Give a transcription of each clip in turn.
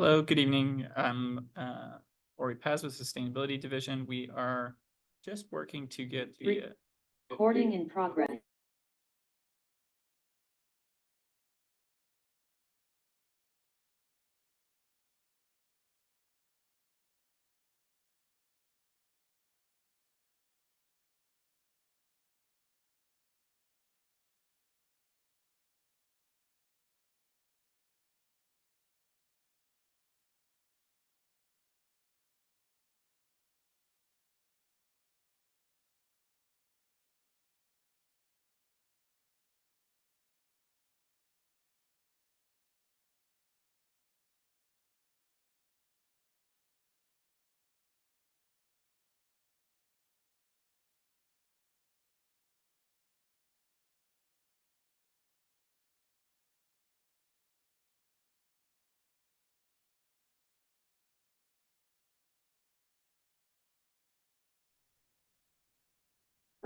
Hello, good evening. I'm Ori Paz with Sustainability Division. We are just working to get the Recording in progress.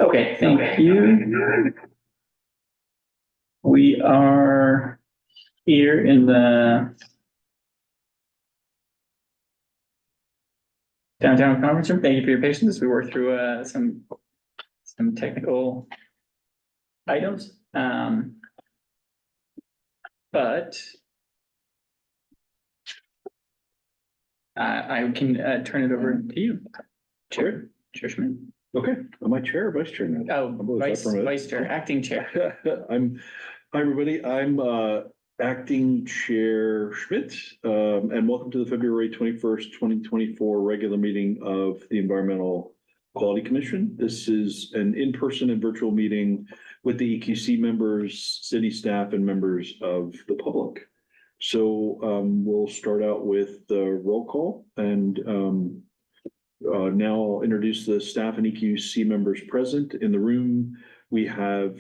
Okay, thank you. We are here in the downtown conference room. Thank you for your patience as we work through some technical items. But I can turn it over to you, Chair Schmidt. Okay, am I chair or vice chair now? Oh, vice chair, acting chair. Hi, everybody. I'm acting chair Schmidt, and welcome to the February 21st, 2024 regular meeting of the Environmental Quality Commission. This is an in-person and virtual meeting with the EQC members, city staff, and members of the public. So we'll start out with the roll call, and now I'll introduce the staff and EQC members present in the room. We have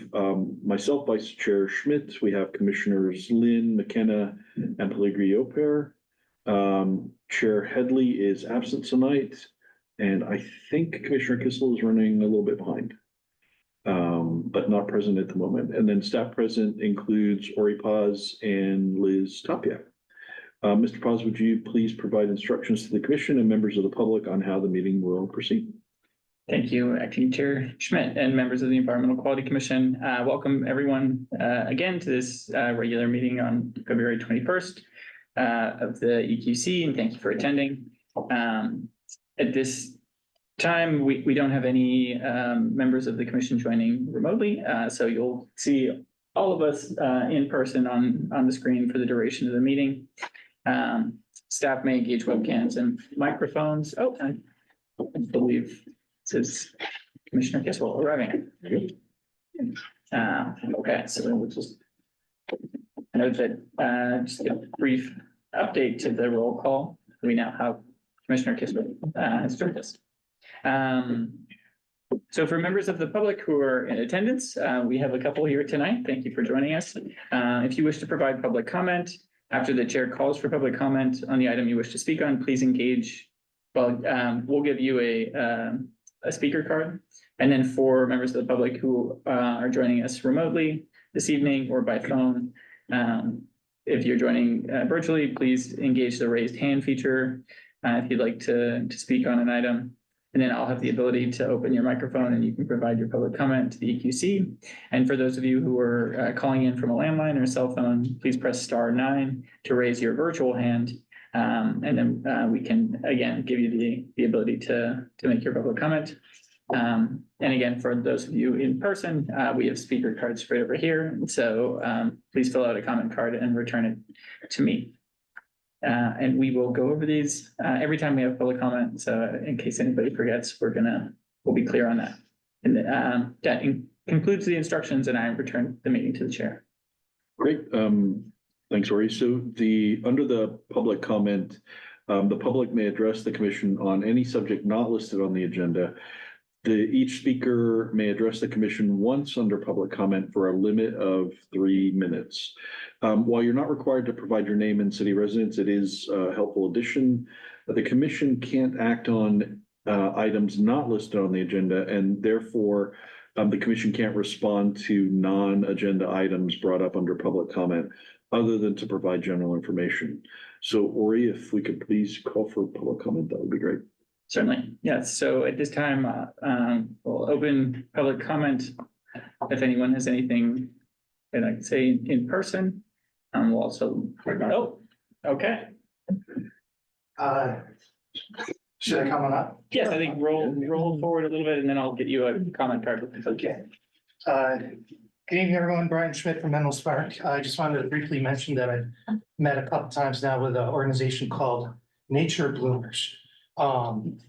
myself, Vice Chair Schmidt. We have Commissioners Lynn, McKenna, and Pellegrini-Oper. Chair Headley is absent tonight, and I think Commissioner Kissel is running a little bit behind, but not present at the moment. And then staff present includes Ori Paz and Liz Tapia. Mr. Paz, would you please provide instructions to the commission and members of the public on how the meeting will proceed? Thank you, Acting Chair Schmidt and members of the Environmental Quality Commission. Welcome everyone again to this regular meeting on February 21st of the EQC, and thank you for attending. At this time, we don't have any members of the commission joining remotely, so you'll see all of us in person on the screen for the duration of the meeting. Staff may engage webcams and microphones. Oh, I believe it says Commissioner Kissel arriving. Okay, so we'll just note that just a brief update to the roll call. We now have Commissioner Kissel has joined us. So for members of the public who are in attendance, we have a couple here tonight. Thank you for joining us. If you wish to provide public comment after the chair calls for public comment on the item you wish to speak on, please engage. Well, we'll give you a speaker card. And then for members of the public who are joining us remotely this evening or by phone, if you're joining virtually, please engage the raised hand feature if you'd like to speak on an item. And then I'll have the ability to open your microphone and you can provide your public comment to the EQC. And for those of you who are calling in from a landline or cell phone, please press *9 to raise your virtual hand. And then we can, again, give you the ability to make your public comment. And again, for those of you in person, we have speaker cards right over here. So please fill out a comment card and return it to me. And we will go over these every time we have public comment. So in case anybody forgets, we'll be clear on that. And that concludes the instructions, and I return the meeting to the chair. Great. Thanks, Ori. So under the public comment, the public may address the commission on any subject not listed on the agenda. Each speaker may address the commission once under public comment for a limit of 3 minutes. While you're not required to provide your name and city residence, it is a helpful addition. The commission can't act on items not listed on the agenda, and therefore the commission can't respond to non-agenda items brought up under public comment other than to provide general information. So Ori, if we could please call for public comment, that would be great. Certainly, yes. So at this time, we'll open public comment. If anyone has anything they'd like to say in person, we'll also, oh, okay. Should I come on up? Yes, I think roll forward a little bit and then I'll get you a comment card. Okay. Good evening, everyone. Brian Schmidt from Menlo Spark. I just wanted to briefly mention that I've met a couple times now with an organization called Nature Bloomers. And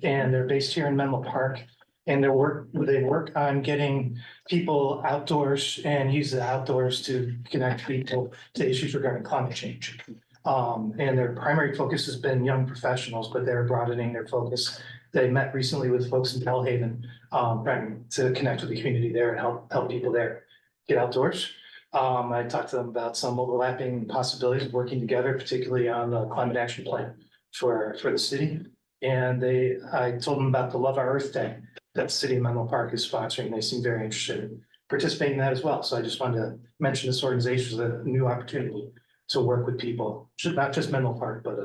they're based here in Menlo Park. And they work on getting people outdoors and use the outdoors to connect people to issues regarding climate change. And their primary focus has been young professionals, but they're broadening their focus. They met recently with folks in Bellhaven, trying to connect with the community there and help people there get outdoors. I talked to them about some overlapping possibilities of working together, particularly on the climate action plan for the city. And I told them about the Love Our Earth Day that the city of Menlo Park is sponsoring. They seem very interested in participating in that as well. So I just wanted to mention this organization as a new opportunity to work with people, not just Menlo Park, but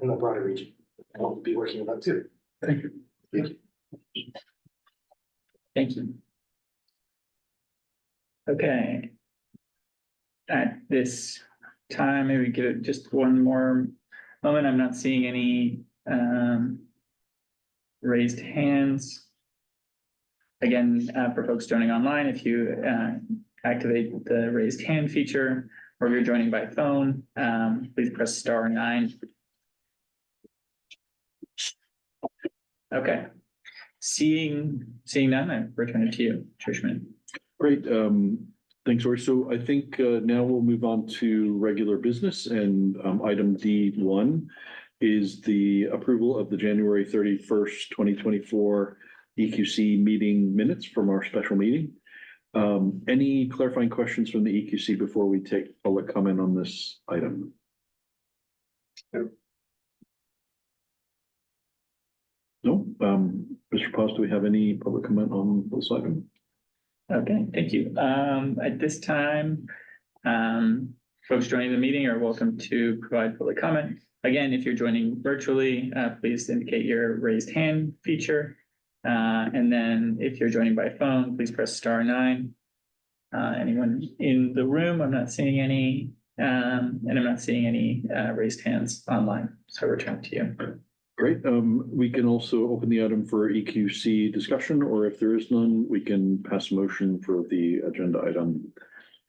in the broader region. I hope to be working with them too. Thank you. Thank you. Thank you. Okay. At this time, maybe give it just one more moment. I'm not seeing any raised hands. Again, for folks joining online, if you activate the raised hand feature, or if you're joining by phone, please press *9. Okay. Seeing none, I return it to you, Chair Schmidt. Great. Thanks, Ori. So I think now we'll move on to regular business, and item D1 is the approval of the January 31st, 2024 EQC meeting minutes from our special meeting. Any clarifying questions from the EQC before we take public comment on this item? No. Mr. Paz, do we have any public comment on this item? Okay, thank you. At this time, folks joining the meeting are welcome to provide public comment. Again, if you're joining virtually, please indicate your raised hand feature. And then if you're joining by phone, please press *9. Anyone in the room? I'm not seeing any, and I'm not seeing any raised hands online. So I return to you. Great. We can also open the item for EQC discussion, or if there is none, we can pass a motion for the agenda item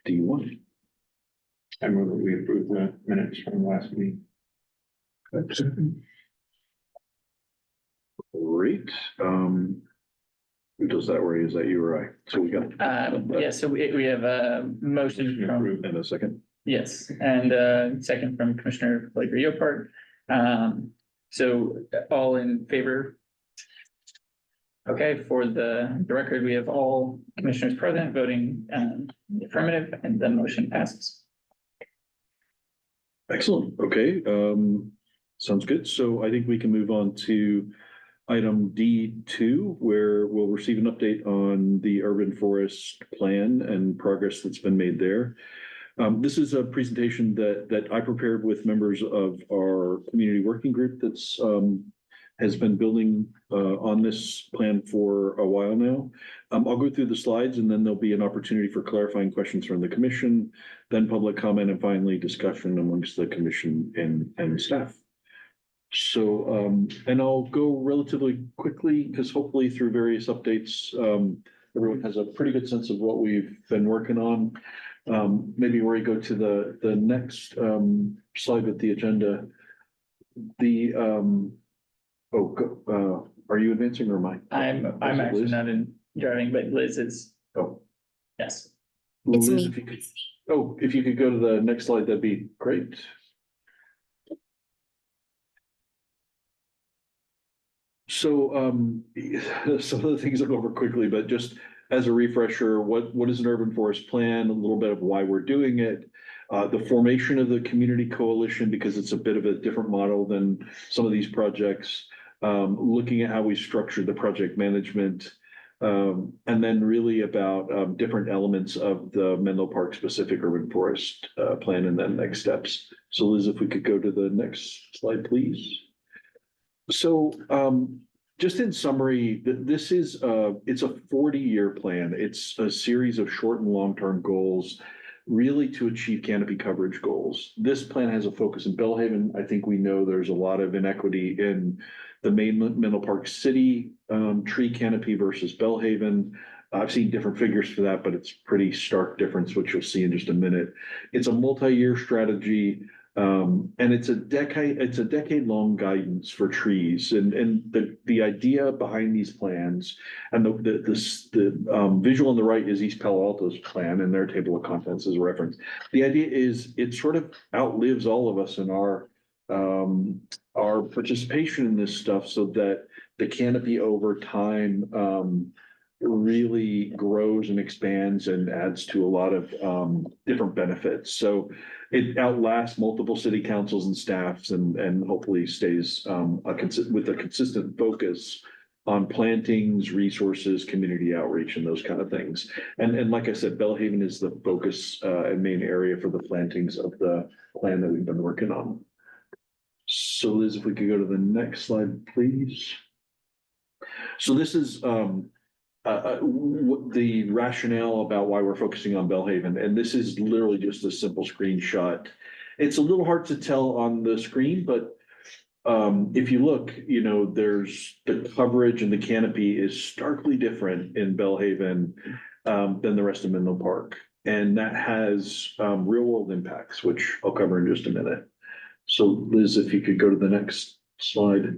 D1. I move that we approve the minutes from the last meeting. Great. Who does that, Ray? Is that you or I? So we got. Yeah, so we have a motion from, And a second. yes, and second from Commissioner Legre-Yopart. So all in favor? Okay, for the record, we have all commissioners present voting affirmative, and the motion passes. Excellent. Okay. Sounds good. So I think we can move on to item D2, where we'll receive an update on the urban forest plan and progress that's been made there. This is a presentation that I prepared with members of our community working group that's has been building on this plan for a while now. I'll go through the slides, and then there'll be an opportunity for clarifying questions from the commission, then public comment, and finally discussion amongst the commission and staff. So, and I'll go relatively quickly because hopefully through various updates, everyone has a pretty good sense of what we've been working on. Maybe where you go to the next slide with the agenda. The are you advancing or am I? I'm actually Liz? not in driving, but Liz is, Oh, yes. Liz, if you could, if you could go to the next slide, that'd be great. So some of the things I'll go over quickly, but just as a refresher, what is an urban forest plan? A little bit of why we're doing it. The formation of the community coalition, because it's a bit of a different model than some of these projects. Looking at how we structured the project management, And then really about different elements of the Menlo Park specific urban forest plan and then next steps. So Liz, if we could go to the next slide, please. So just in summary, this is it's a 40-year plan. It's a series of short and long-term goals really to achieve canopy coverage goals. This plan has a focus in Bellhaven. I think we know there's a lot of inequity in the main Menlo Park City tree canopy versus Bellhaven. I've seen different figures for that, but it's pretty stark difference, which you'll see in just a minute. It's a multi-year strategy. And it's a decade-long guidance for trees. And the idea behind these plans and the visual on the right is East Palo Alto's plan and their table of contents as a reference. The idea is it sort of outlives all of us in our participation in this stuff so that the canopy over time really grows and expands and adds to a lot of different benefits. So it outlasts multiple city councils and staffs and hopefully stays with a consistent focus on plantings, resources, community outreach, and those kind of things. And like I said, Bellhaven is the focus and main area for the plantings of the plan that we've been working on. So Liz, if we could go to the next slide, please. So this is the rationale about why we're focusing on Bellhaven, and this is literally just a simple screenshot. It's a little hard to tell on the screen, but if you look, you know, there's the coverage and the canopy is starkly different in Bellhaven than the rest of Menlo Park, and that has real world impacts, which I'll cover in just a minute. So Liz, if you could go to the next slide.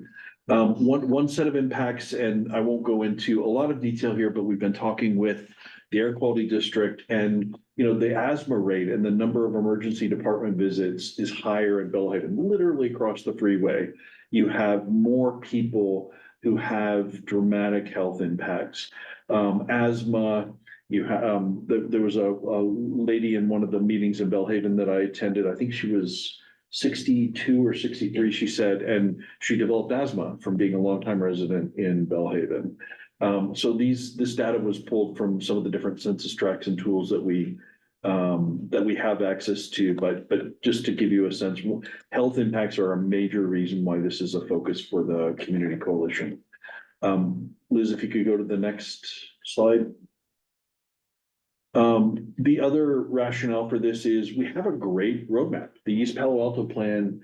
One set of impacts, and I won't go into a lot of detail here, but we've been talking with the Air Quality District, and you know, the asthma rate and the number of emergency department visits is higher in Bellhaven, literally across the freeway. You have more people who have dramatic health impacts. Asthma, you have there was a lady in one of the meetings in Bellhaven that I attended. I think she was 62 or 63, she said, and she developed asthma from being a longtime resident in Bellhaven. So this data was pulled from some of the different census tracts and tools that we have access to, but just to give you a sense, health impacts are a major reason why this is a focus for the community coalition. Liz, if you could go to the next slide. The other rationale for this is we have a great roadmap. The East Palo Alto plan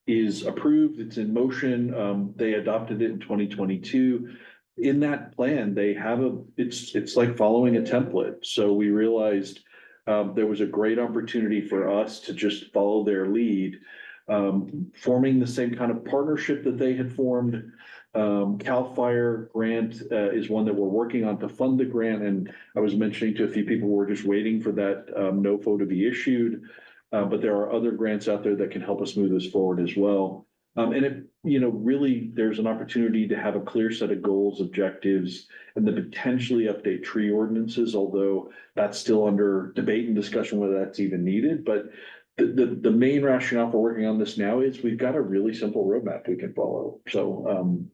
is approved, it's in motion. They adopted it in 2022. In that plan, they have it's like following a template. So we realized there was a great opportunity for us to just follow their lead, forming the same kind of partnership that they had formed. CAL FIRE grant is one that we're working on to fund the grant. And I was mentioning to a few people, we're just waiting for that NOFO to be issued. But there are other grants out there that can help us move this forward as well. And it, you know, really, there's an opportunity to have a clear set of goals, objectives, and then potentially update tree ordinances, although that's still under debate and discussion whether that's even needed. But the main rationale for working on this now is we've got a really simple roadmap we can follow. So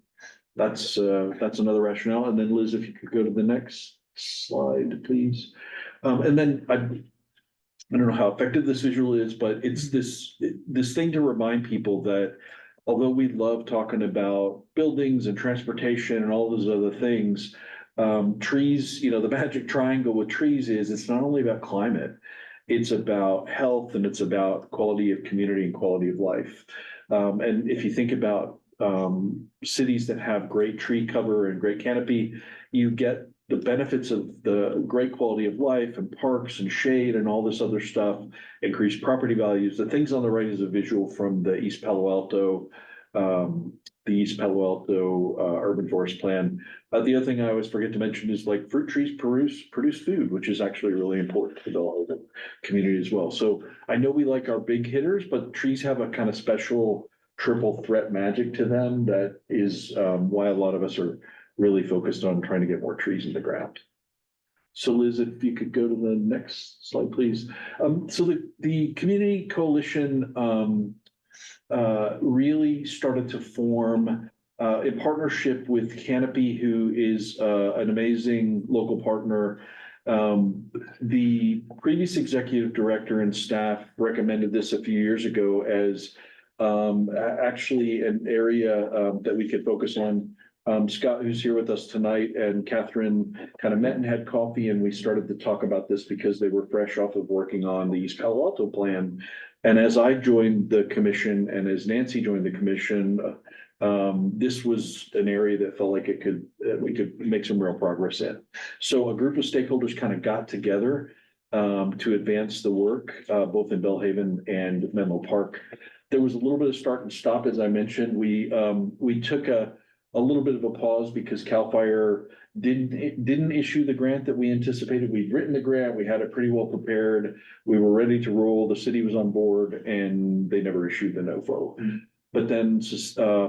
that's another rationale. And then Liz, if you could go to the next slide, please. And then I don't know how effective this visual is, but it's this thing to remind people that although we love talking about buildings and transportation and all those other things, trees, you know, the magic triangle with trees is it's not only about climate, it's about health and it's about quality of community and quality of life. And if you think about cities that have great tree cover and great canopy, you get the benefits of the great quality of life and parks and shade and all this other stuff, increased property values. The things on the right is a visual from the East Palo Alto urban forest plan. The other thing I always forget to mention is like fruit trees produce food, which is actually really important to the whole community as well. So I know we like our big hitters, but trees have a kind of special triple threat magic to them that is why a lot of us are really focused on trying to get more trees in the ground. So Liz, if you could go to the next slide, please. So the community coalition really started to form in partnership with Canopy, who is an amazing local partner. The previous executive director and staff recommended this a few years ago as actually an area that we could focus on. Scott, who's here with us tonight, and Catherine kind of met and had coffee, and we started to talk about this because they were fresh off of working on the East Palo Alto plan. And as I joined the commission and as Nancy joined the commission, this was an area that felt like we could make some real progress in. So a group of stakeholders kind of got together to advance the work, both in Bellhaven and Menlo Park. There was a little bit of start and stop, as I mentioned. We took a little bit of a pause because CAL FIRE didn't issue the grant that we anticipated. We'd written the grant, we had it pretty well prepared, we were ready to roll, the city was on board, and they never issued the NOFO. But then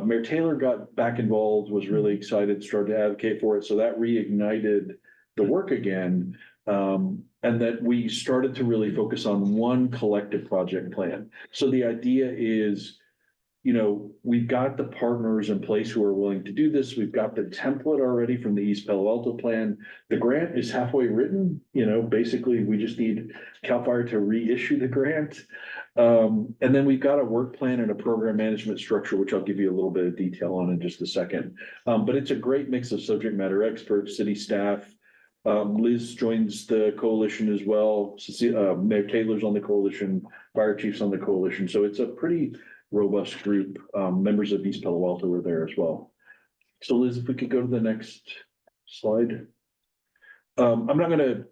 Mayor Taylor got back involved, was really excited, started to advocate for it, so that reignited the work again. And that we started to really focus on one collective project plan. So the idea is, we've got the partners in place who are willing to do this. We've got the template already from the East Palo Alto plan. The grant is halfway written, basically we just need CAL FIRE to reissue the grant. And then we've got a work plan and a program management structure, which I'll give you a little bit of detail on in just a second. But it's a great mix of subject matter experts, city staff. Liz joins the coalition as well. Mayor Taylor's on the coalition, fire chief's on the coalition. So it's a pretty robust group. Members of East Palo Alto are there as well. So Liz, if we could go to the next slide. I'm not gonna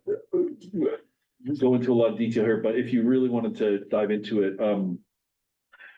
go into a lot of detail here, but if you really wanted to dive into it,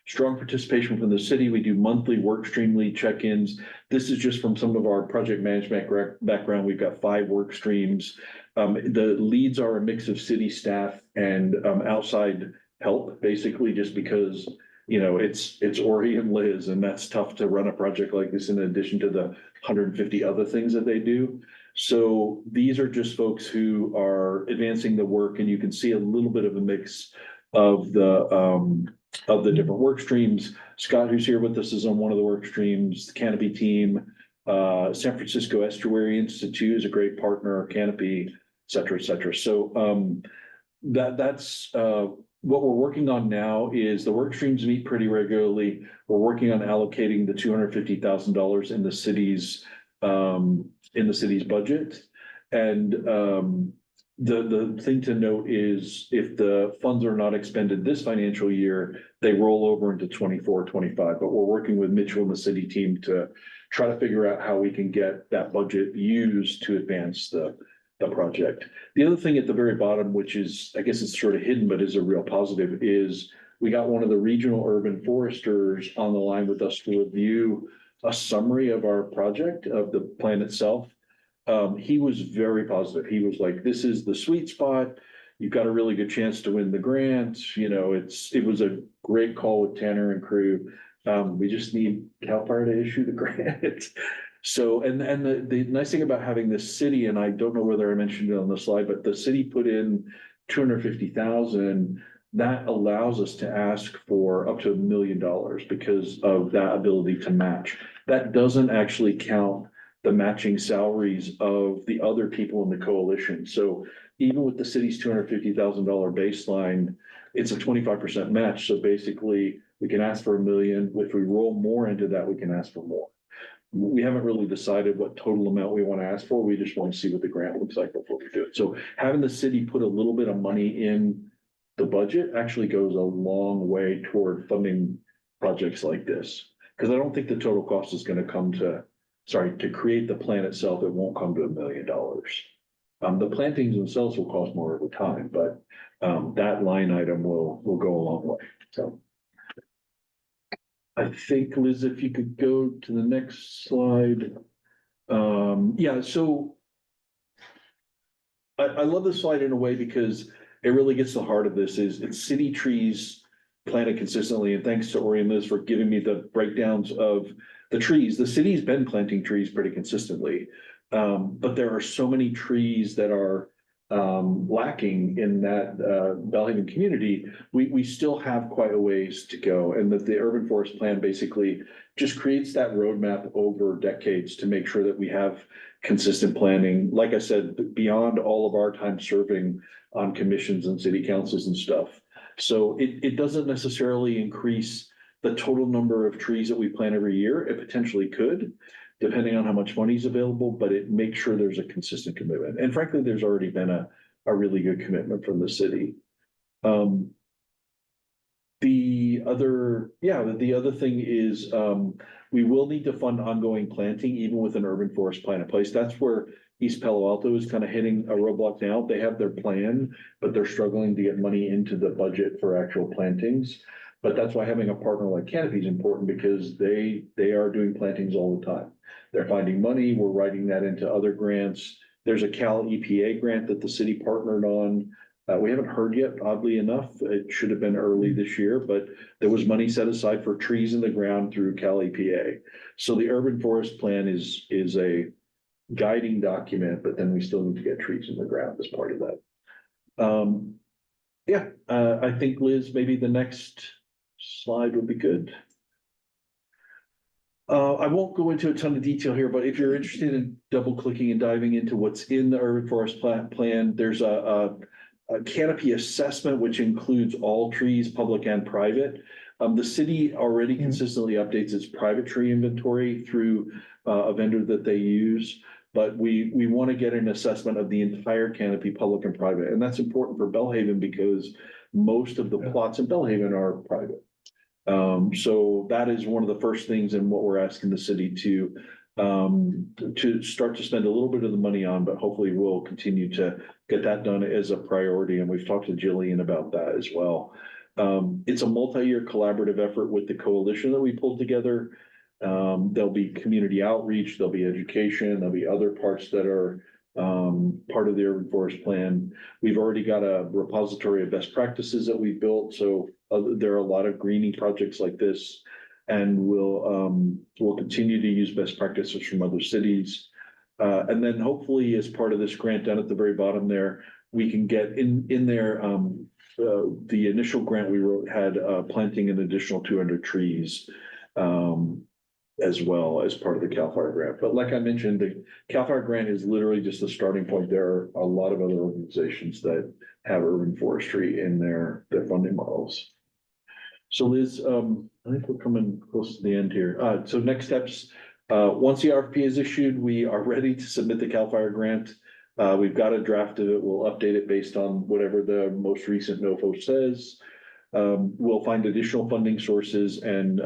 strong participation from the city. We do monthly work stream lead check-ins. This is just from some of our project management background. We've got 5 work streams. The leads are a mix of city staff and outside help, basically, just because it's Ori and Liz, and that's tough to run a project like this in addition to the 150 other things that they do. So these are just folks who are advancing the work, and you can see a little bit of a mix of the different work streams. Scott, who's here with us, is on one of the work streams, the Canopy team. San Francisco Estuary Institute is a great partner, Canopy, et cetera, et cetera. So that's what we're working on now is the work streams meet pretty regularly. We're working on allocating the $250,000 in the city's budget. And the thing to note is if the funds are not expended this financial year, they roll over into 24, 25. But we're working with Mitchell and the city team to try to figure out how we can get that budget used to advance the project. The other thing at the very bottom, which is, I guess it's sort of hidden, but is a real positive, is we got one of the regional urban foresters on the line with us to review a summary of our project, of the plan itself. He was very positive. He was like, this is the sweet spot. You've got a really good chance to win the grant. It was a great call with Tanner and crew. We just need CAL FIRE to issue the grant. So, and the nice thing about having this city, and I don't know whether I mentioned it on the slide, but the city put in 250,000. That allows us to ask for up to $1 million because of that ability to match. That doesn't actually count the matching salaries of the other people in the coalition. So even with the city's $250,000 baseline, it's a 25% match. So basically we can ask for $1 million. If we roll more into that, we can ask for more. We haven't really decided what total amount we want to ask for. We just want to see what the grant looks like before we do it. So having the city put a little bit of money in the budget actually goes a long way toward funding projects like this. Because I don't think the total cost is going to come to create the plan itself. It won't come to $1 million. The plantings themselves will cost more over time, but that line item will go a long way. So I think, Liz, if you could go to the next slide. Yeah, so I love this slide in a way because it really gets to the heart of this is it's city trees planted consistently. And thanks to Ori and Liz for giving me the breakdowns of the trees. The city's been planting trees pretty consistently. But there are so many trees that are lacking in that Bellhaven community, we still have quite a ways to go. And that the urban forest plan basically just creates that roadmap over decades to make sure that we have consistent planning. Like I said, beyond all of our time serving on commissions and city councils and stuff. So it doesn't necessarily increase the total number of trees that we plant every year. It potentially could, depending on how much money is available, but it makes sure there's a consistent commitment. And frankly, there's already been a really good commitment from the city. The other thing is, we will need to fund ongoing planting, even with an urban forest plan in place. That's where East Palo Alto is kind of hitting a roadblock now. They have their plan, but they're struggling to get money into the budget for actual plantings. But that's why having a partner like Canopy is important, because they are doing plantings all the time. They're finding money. We're writing that into other grants. There's a Cal EPA grant that the city partnered on. We haven't heard yet, oddly enough. It should have been early this year, but there was money set aside for trees in the ground through Cal EPA. So the urban forest plan is a guiding document, but then we still need to get trees in the ground as part of that. I think, Liz, maybe the next slide would be good. I won't go into a ton of detail here, but if you're interested in double clicking and diving into what's in the urban forest plan, there's a canopy assessment, which includes all trees, public and private. The city already consistently updates its private tree inventory through a vendor that they use. But we want to get an assessment of the entire canopy, public and private. And that's important for Bellhaven because most of the plots in Bellhaven are private. So that is one of the first things in what we're asking the city to start to spend a little bit of the money on, but hopefully we'll continue to get that done as a priority. And we've talked to Jillian about that as well. It's a multi-year collaborative effort with the coalition that we pulled together. There'll be community outreach, there'll be education, there'll be other parts that are part of the urban forest plan. We've already got a repository of best practices that we've built. So there are a lot of greening projects like this, and we'll continue to use best practices from other cities. And then hopefully as part of this grant down at the very bottom there, we can get in there, the initial grant we wrote had planting an additional 200 trees as well as part of the CAL FIRE grant. But like I mentioned, the CAL FIRE grant is literally just the starting point. There are a lot of other organizations that have urban forestry in their funding models. So Liz, I think we're coming close to the end here. So next steps, once the RFP is issued, we are ready to submit the CAL FIRE grant. We've got a draft of it. We'll update it based on whatever the most recent NOFO says. We'll find additional funding sources, and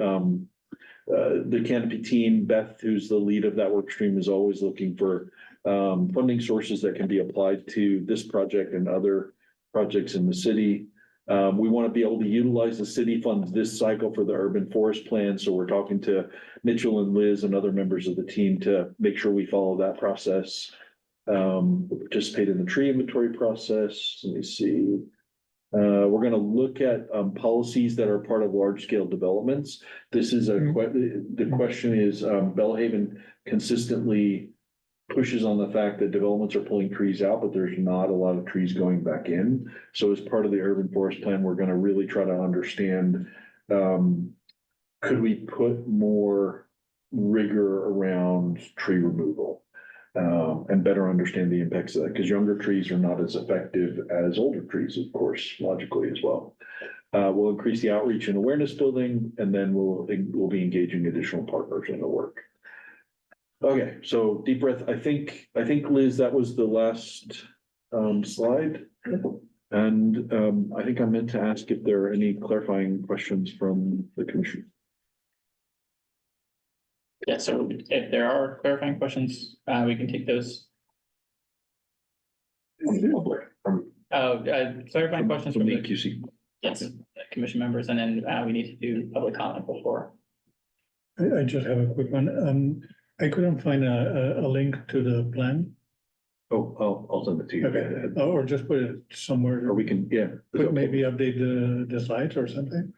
the Canopy team, Beth, who's the lead of that work stream, is always looking for funding sources that can be applied to this project and other projects in the city. We want to be able to utilize the city funds this cycle for the urban forest plan. So we're talking to Mitchell and Liz and other members of the team to make sure we follow that process. Participate in the tree inventory process. Let me see. We're going to look at policies that are part of large scale developments. This is the question is Bellhaven consistently pushes on the fact that developments are pulling trees out, but there's not a lot of trees going back in. So as part of the urban forest plan, we're going to really try to understand, could we put more rigor around tree removal and better understand the impacts of that? Because younger trees are not as effective as older trees, of course, logically as well. We'll increase the outreach and awareness building, and then we'll be engaging additional partners in the work. Okay, so deep breath. I think Liz, that was the last slide. And I think I meant to ask if there are any clarifying questions from the commission. Yeah, so if there are clarifying questions, we can take those. Clarifying questions from from the the, QC. yes, commission members, and then we need to do public comment before. I just have a quick one. I couldn't find a link to the plan. Oh, I'll send it to you. Okay, or just put it somewhere. Or we can, yeah. But maybe update the slides or something.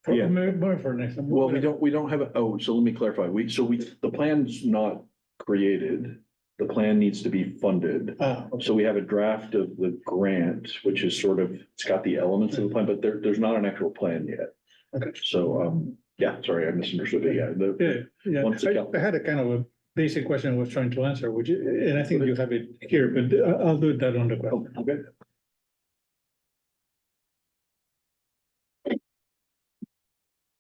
Yeah. Maybe more for next time. Well, we don't have, so let me clarify. The plan's not created. the plan needs to be funded. Okay. So we have a draft of the grant, which is sort of, it's got the elements of the plan, but there's not an actual plan yet. Okay. So, yeah, sorry, I misunderstood it. Yeah, Yeah, Once it I had a kind of a basic question I was trying to answer, which, and I think you have it here, but I'll do that on the oh, question. okay.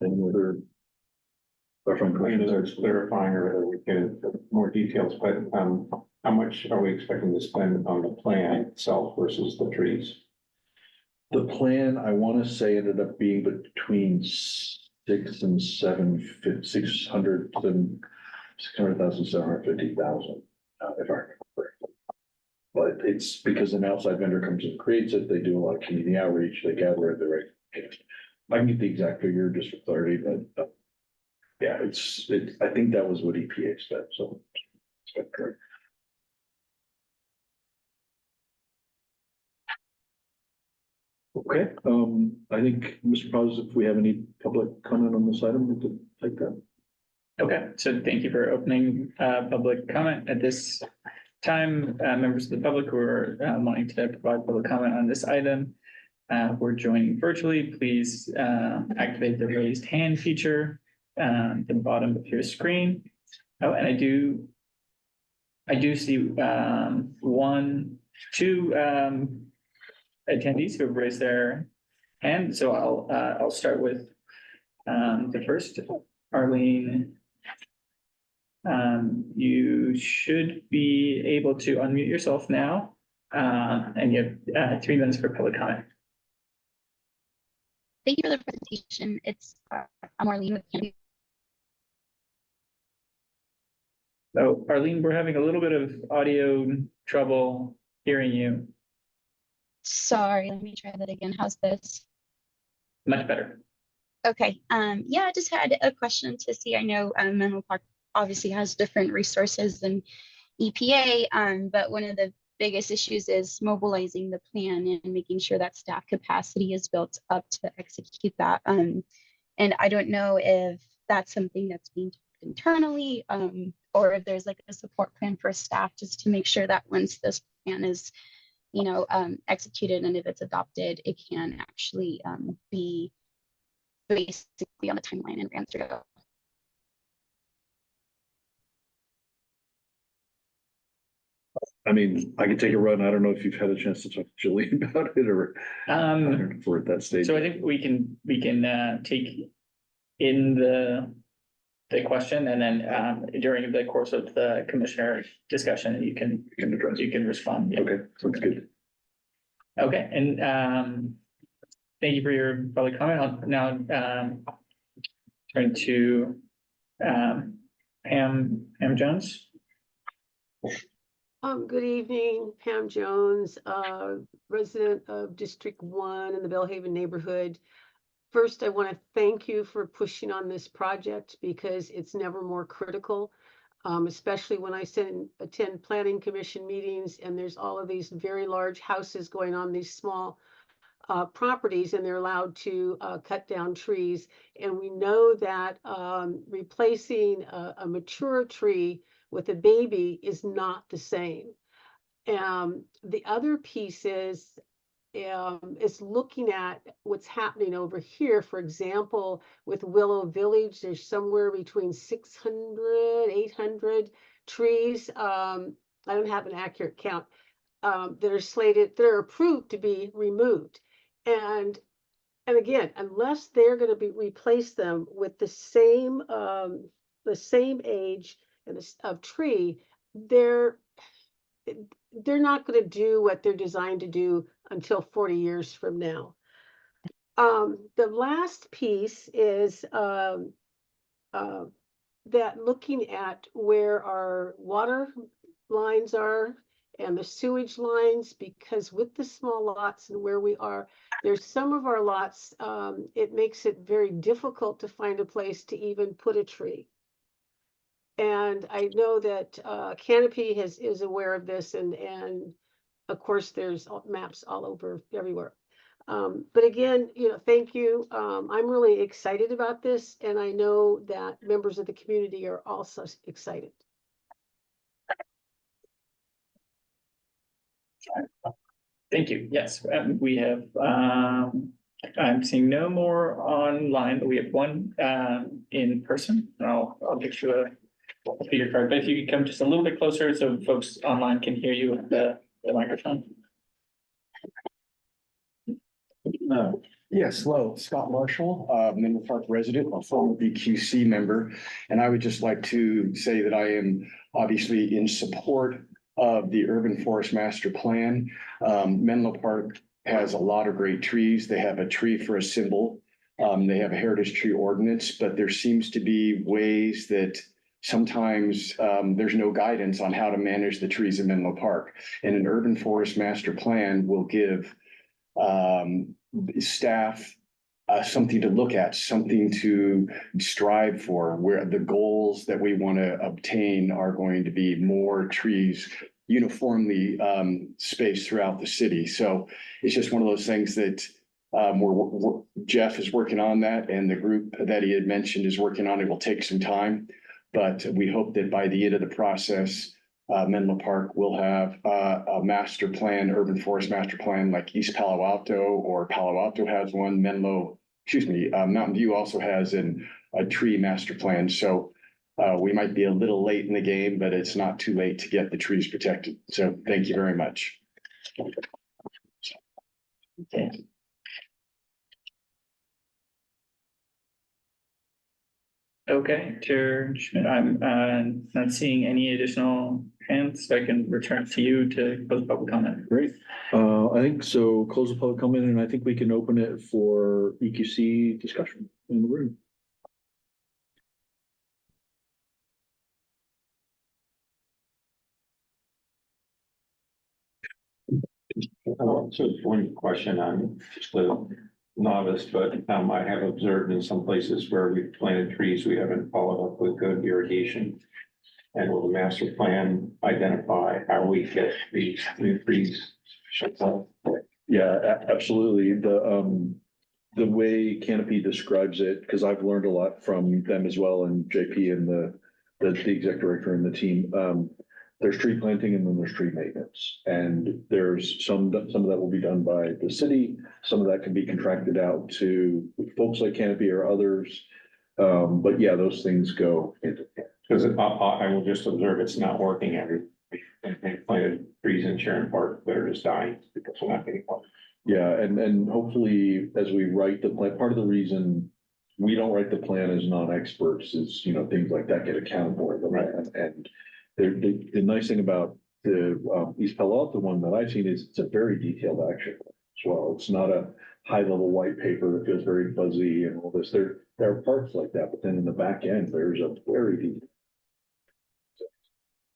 Any other? Whether it's clarifying or whether we get more details, but how much are we expecting to spend on the plan itself versus the trees? The plan, I want to say ended up being between 600,000 and 750,000, if I remember correctly. But it's because an outside vendor comes and creates it, they do a lot of community outreach, they gather it, they're right. I can get the exact figure just for clarity, but yeah, I think that was what EPA said, so. That's correct. Okay, I think, Mr. Paz, if we have any public comment on this item, we could take that. Okay, so thank you for opening public comment at this time. Members of the public who are wanting to provide public comment on this item, who are joining virtually, please activate the raised hand feature at the bottom of your screen. Oh, and I do see two attendees who have raised their hand. So I'll start with the first, Arlene. You should be able to unmute yourself now, and you have 3 minutes for public comment. Thank you for the presentation. I'm Arlene with Canopy. So Arlene, we're having a little bit of audio trouble hearing you. Sorry, let me try that again. How's this? Much better. Okay. Yeah, I just had a question to see. I know Menlo Park obviously has different resources than EPA, but one of the biggest issues is mobilizing the plan and making sure that staff capacity is built up to execute that. And I don't know if that's something that's being talked internally, or if there's like a support plan for staff, just to make sure that once this plan is, executed and if it's adopted, it can actually be basically on the timeline and ran through. I mean, I could take a run. I don't know if you've had a chance to talk to Jillian about it or if we're at that stage. So I think we can take in the question, and then during the course of the commissioner discussion, you can respond. Yeah. Okay, sounds good. Okay, and thank you for your public comment. I'll now turn to Pam Jones. Good evening, Pam Jones, resident of District 1 in the Bellhaven neighborhood. First, I want to thank you for pushing on this project because it's never more critical, especially when I attend planning commission meetings and there's all of these very large houses going on these small properties, and they're allowed to cut down trees. And we know that replacing a mature tree with a baby is not the same. The other piece is looking at what's happening over here. For example, with Willow Village, there's somewhere between 600, 800 trees. I don't have an accurate count that are approved to be removed. And again, unless they're going to replace them with the same age of tree, they're not going to do what they're designed to do until 40 years from now. The last piece is that looking at where our water lines are and the sewage lines, because with the small lots and where we are, there's some of our lots, it makes it very difficult to find a place to even put a tree. And I know that Canopy is aware of this, and of course there's maps all over everywhere. But again, thank you. I'm really excited about this, and I know that members of the community are also excited. Thank you. Yes, we have, I'm seeing no more online, but we have one in person. I'll get you a speaker card, but if you could come just a little bit closer so folks online can hear you with the microphone. Yes, hello, Scott Marshall, Menlo Park resident, a former BQC member. And I would just like to say that I am obviously in support of the urban forest master plan. Menlo Park has a lot of great trees. They have a tree for a symbol. They have a heritage tree ordinance, but there seems to be ways that sometimes there's no guidance on how to manage the trees in Menlo Park. And an urban forest master plan will give staff something to look at, something to strive for, where the goals that we want to obtain are going to be more trees uniformly spaced throughout the city. So it's just one of those things that Jeff is working on that, and the group that he had mentioned is working on it. Will take some time, but we hope that by the end of the process, Menlo Park will have a master plan, urban forest master plan, like East Palo Alto, or Palo Alto has one. Mountain View also has a tree master plan. So we might be a little late in the game, but it's not too late to get the trees protected. So thank you very much. Okay. Okay, Chair Schmidt, I'm not seeing any additional hands, so I can return to you to close public comment. Great. I think so. Close the public comment, and I think we can open it for EQC discussion in the room. So one question, I'm just a novice, but I have observed in some places where we've planted trees, we haven't followed up with good irrigation. And will the master plan identify how we get these new trees? Yeah, absolutely. The way Canopy describes it, because I've learned a lot from them as well, and JP and the exec director and the team. There's tree planting and then there's tree maintenance. And there's some of that will be done by the city. Some of that can be contracted out to folks like Canopy or others. But yeah, those things go into. Because I will just observe it's not working every, they planted trees in Sharon Park that are just dying because we're not getting water. Yeah, and hopefully as we write the plan, part of the reason we don't write the plan as non-experts is, things like that get accounted for. Right. And the nice thing about the East Palo Alto one that I've seen is it's a very detailed action plan as well. It's not a high level white paper that feels very fuzzy and all this. There are parts like that, but then in the back end, there's a very detailed.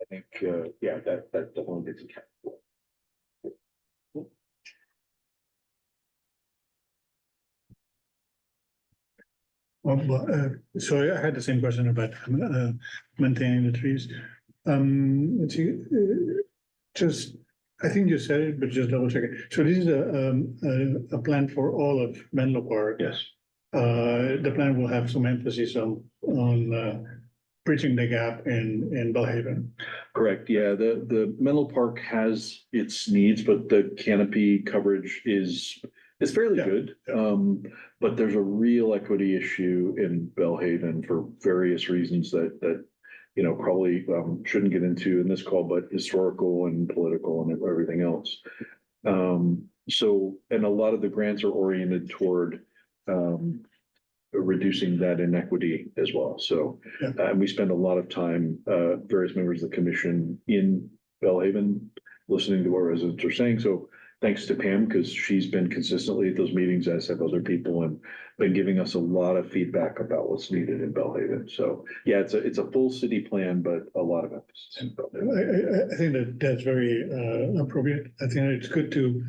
I think, yeah, that definitely gets accounted for. So I had the same question about maintaining the trees. Let's see, just, I think you said it, but just double check it. So this is a plan for all of Menlo Park. Yes. The plan will have some emphasis on bridging the gap in Belhaven. Correct. Yeah, the Menlo Park has its needs, but the canopy coverage is fairly good. But there's a real equity issue in Belhaven for various reasons that probably shouldn't get into in this call, but historical and political and everything else. So, and a lot of the grants are oriented toward reducing that inequity as well. So, and we spend a lot of time, various members of the commission in Belhaven, listening to what residents are saying. So thanks to Pam, because she's been consistently at those meetings, as have other people, and been giving us a lot of feedback about what's needed in Belhaven. So yeah, it's a full city plan, but a lot of emphasis in Belhaven. I think that's very appropriate. I think it's good to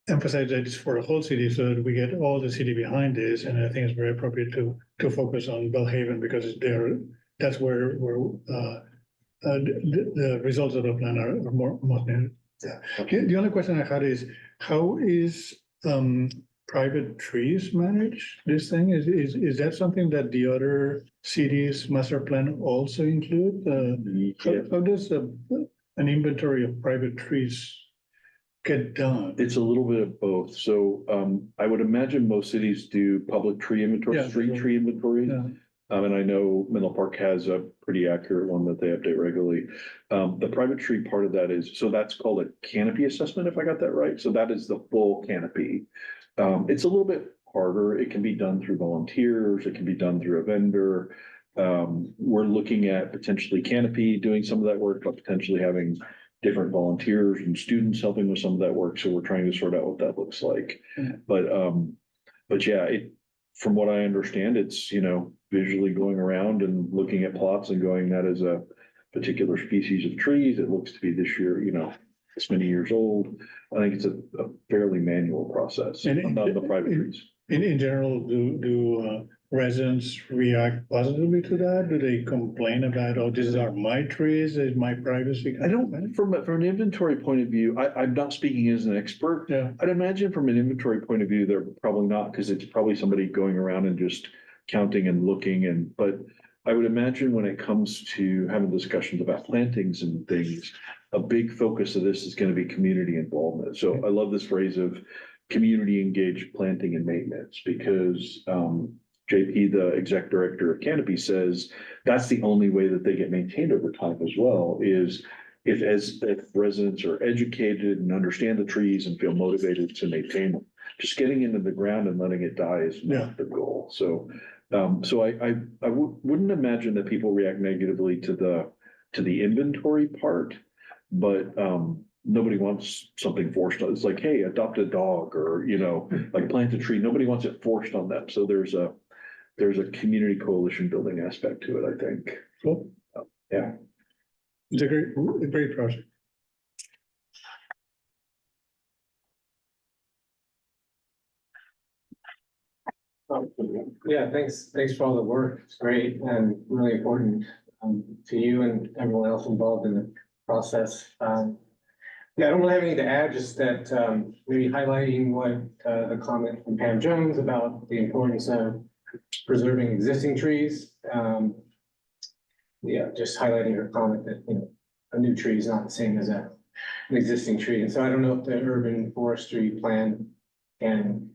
emphasize that it's for the whole city so that we get all the city behind this. And I think it's very appropriate to focus on Belhaven because that's where the results of the plan are more needed. Yeah. The only question I had is, how is private trees manage this thing? Is that something that the other cities master plan also include? How does an inventory of private trees get done? It's a little bit of both. So I would imagine most cities do public tree inventory, Yeah, street they do. tree inventory. Yeah. And I know Menlo Park has a pretty accurate one that they update regularly. The private tree part of that is, so that's called a canopy assessment, if I got that right. So that is the full canopy. It's a little bit harder. It can be done through volunteers. It can be done through a vendor. We're looking at potentially Canopy doing some of that work, but potentially having different volunteers and students helping with some of that work. So we're trying to sort out what that looks like. Yeah. But yeah, from what I understand, it's, visually going around and looking at plots and going, that is a particular species of trees. It looks to be this year, this many years old. I think it's a fairly manual process And on the private trees. In general, do residents react positively to that? Do they complain about, oh, these are my trees, is my privacy? I don't, from an inventory point of view, I'm not speaking as an expert. Yeah, I'd imagine from an inventory point of view, they're probably not, because it's probably somebody going around and just counting and looking but I would imagine when it comes to having discussions about plantings and things, a big focus of this is going to be community involvement. So I love this phrase of community engaged planting and maintenance, because JP, the exec director of Canopy, says that's the only way that they get maintained over time as well, is if residents are educated and understand the trees and feel motivated to maintain them. Just getting into the ground and letting it die is not the goal. So I wouldn't imagine that people react negatively to the inventory part, but nobody wants something forced on. It's like, hey, adopt a dog, or like plant a tree. Nobody wants it forced on them. So there's a community coalition building aspect to it, I think. cool. Yeah. It's a great project. Yeah, thanks for all the work. It's great and really important to you and everyone else involved in the process. Yeah, I don't really have anything to add, just that maybe highlighting what the comment from Pam Jones about the importance of preserving existing trees. Yeah, just highlighting her comment that, a new tree is not the same as an existing tree. And so I don't know if the urban forestry plan can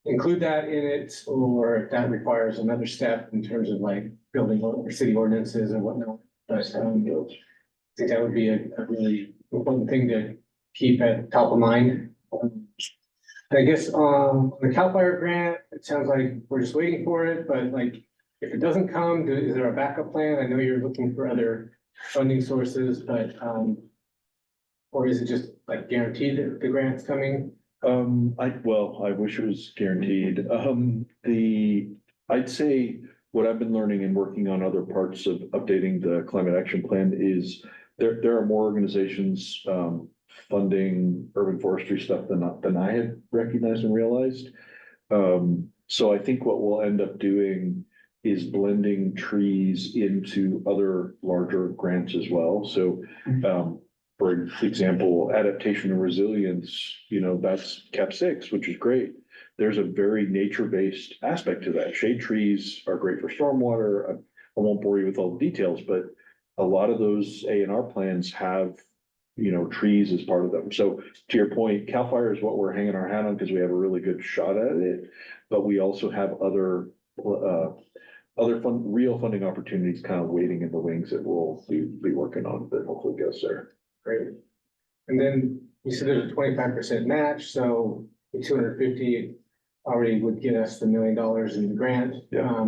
include that in it, or if that requires another step in terms of like building or city ordinances or whatnot. But I think that would be a really important thing to keep at top of mind. I guess the CAL FIRE grant, it sounds like we're just waiting for it, but like, if it doesn't come, is there a backup plan? I know you're looking for other funding sources, but or is it just like guaranteed that the grant's coming? I wish it was guaranteed. I'd say what I've been learning and working on other parts of updating the climate action plan is there are more organizations, funding urban forestry stuff than I had recognized and realized. So I think what we'll end up doing is blending trees into other larger grants as well. So, for example, adaptation and resilience, that's CAP 6, which is great. There's a very nature-based aspect to that. Shade trees are great for stormwater. I won't bore you with all the details, but a lot of those A&R plans have, trees as part of them. So to your point, CAL FIRE is what we're hanging our hat on because we have a really good shot at it. But we also have other real funding opportunities kind of waiting in the wings that we'll be working on that hopefully gets there. Great. And then you said there's a 25% match, so the 250 already would get us the $1 million in the grant. Yeah.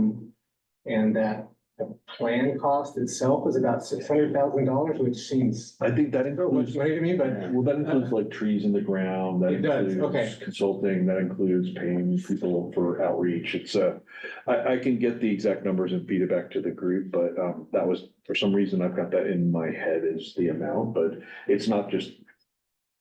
And that the plan cost itself is about $600,000, which seems I think that so much includes, money to me, but well, that includes like trees in the ground, that It does, includes okay. consulting, that includes paying people for outreach. It's I can get the exact numbers and feed it back to the group, but that was, for some reason, I've got that in my head as the amount, but it's not just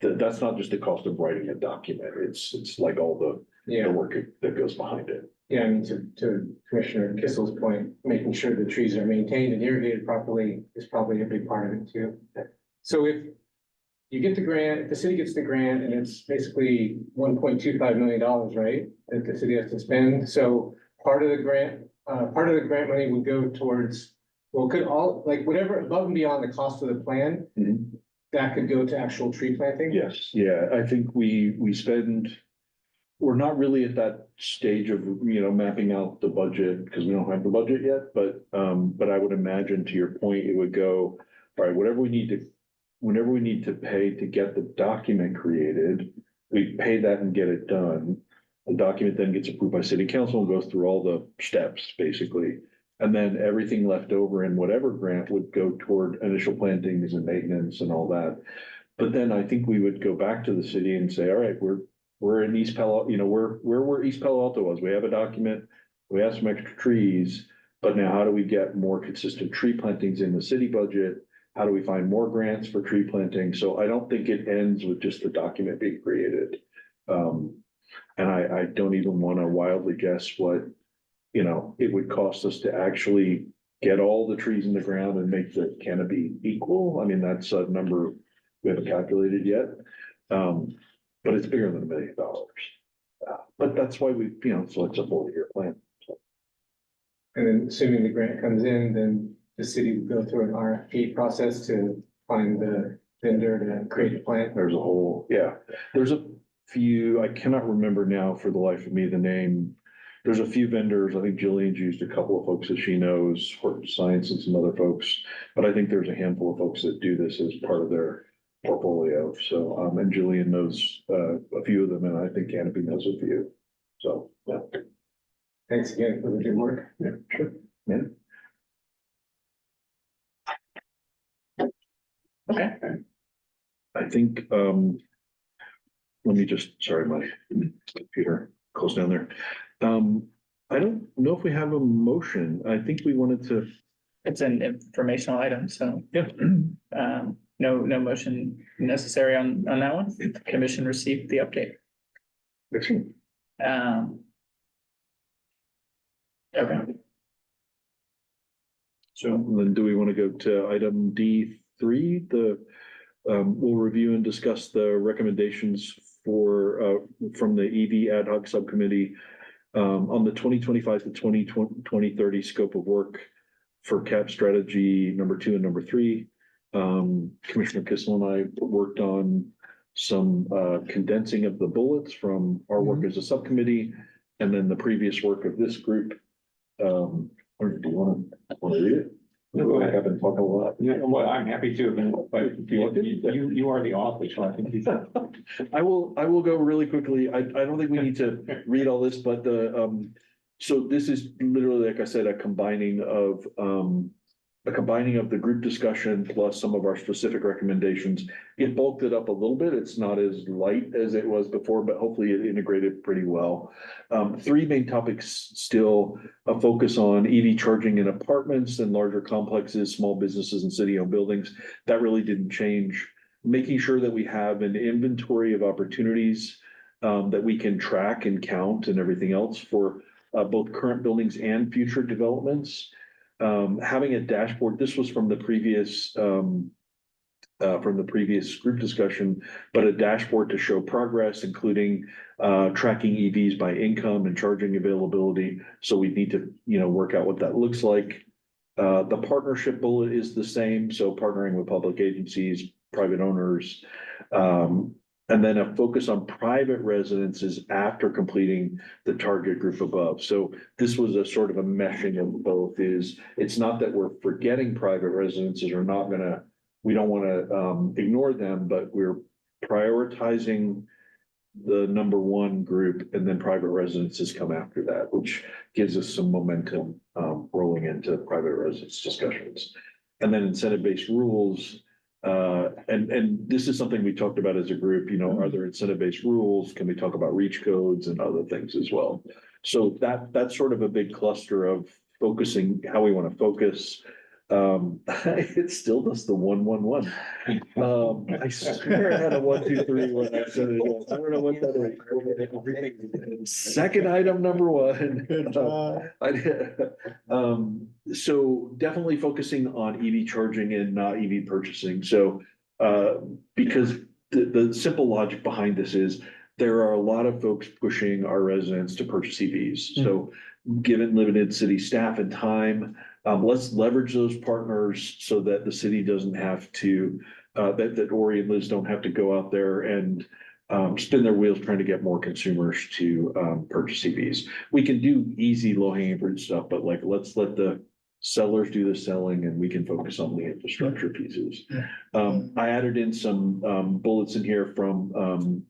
that's not just the cost of writing a document. It's like all the work that goes behind it. yeah, I mean, to Commissioner Kissel's point, making sure the trees are maintained and irrigated properly is probably a big part of it too. So if you get the grant, if the city gets the grant, and it's basically $1.25 million, right? That the city has to spend. So part of the grant money would go towards, well, could all, like whatever above and beyond the cost of the plan. Mhm. that could go to actual tree planting? Yes, yeah, I think we spend, we're not really at that stage of, mapping out the budget, because we don't have the budget yet, but I would imagine, to your point, it would go, all right, whenever we need to pay to get the document created, we pay that and get it done. The document then gets approved by city council and goes through all the steps, basically. And then everything left over in whatever grant would go toward initial plantings and maintenance and all that. But then I think we would go back to the city and say, all right, we're in East Palo, where East Palo Alto was. We have a document, we have some extra trees, but now how do we get more consistent tree plantings in the city budget? How do we find more grants for tree planting? So I don't think it ends with just the document being created. And I don't even want to wildly guess what, it would cost us to actually get all the trees in the ground and make the canopy equal. I mean, that's a number we haven't calculated yet. But it's bigger than $1 million. But that's why so it's a 40-year plan. So. And then assuming the grant comes in, then the city would go through an RFP process to find the vendor to create a plant. There's a few, I cannot remember now for the life of me, the name. There's a few vendors. I think Jillian's used a couple of folks that she knows, Horton Science and some other folks. But I think there's a handful of folks that do this as part of their portfolio. So, and Jillian knows a few of them, and I think Canopy knows a few. So, yeah. Thanks again for the good work. Yeah, sure. Yeah. Okay. I think, let me just, sorry, my computer closed down there. I don't know if we have a motion. I think we wanted to. It's an informational item, so. Yeah. No motion necessary on that one. The commission received the update. Excellent. Okay. So then do we want to go to item D3? We'll review and discuss the recommendations from the EV ad hoc subcommittee on the 2025 to 2030 scope of work for CAP strategy number 2 and number 3. Commissioner Kissel and I worked on some condensing of the bullets from our work as a subcommittee and then the previous work of this group. Do you want to read it? Go ahead. I've been talking a lot. Yeah, well, I'm happy to, but you are the author, so I think you. I will go really quickly. I don't think we need to read all this, but so this is literally, like I said, a combining of the group discussion plus some of our specific recommendations. It bulked it up a little bit. It's not as light as it was before, but hopefully it integrated pretty well. 3 main topics still: a focus on EV charging in apartments and larger complexes, small businesses and city-owned buildings. That really didn't change. Making sure that we have an inventory of opportunities that we can track and count and everything else for both current buildings and future developments. Having a dashboard, this was from the previous group discussion, but a dashboard to show progress, including tracking EVs by income and charging availability. So we need to, work out what that looks like. The partnership bullet is the same. So partnering with public agencies, private owners, and then a focus on private residences after completing the target group above. So this was a sort of a meshing of both. It's not that we're forgetting private residences or we don't want to ignore them, but we're prioritizing the number 1 group, and then private residences come after that, which gives us some momentum rolling into private residence discussions. And then incentive-based rules. And this is something we talked about as a group, are there incentive-based rules? Can we talk about reach codes and other things as well? So that's sort of a big cluster of focusing how we want to focus. It still does the 1, 1, 1. I swear I had a 1, 2, 3 when I said it. I don't know what that is. Second item, number 1. Good job. So definitely focusing on EV charging and not EV purchasing. So because the simple logic behind this is there are a lot of folks pushing our residents to purchase EVs. So given limited city staff and time, let's leverage those partners so that the city doesn't have to that Ori and Liz don't have to go out there and spin their wheels trying to get more consumers to purchase EVs. We can do easy low hanging fruit stuff, but like, let's let the sellers do the selling and we can focus on the infrastructure pieces. I added in some bullets in here from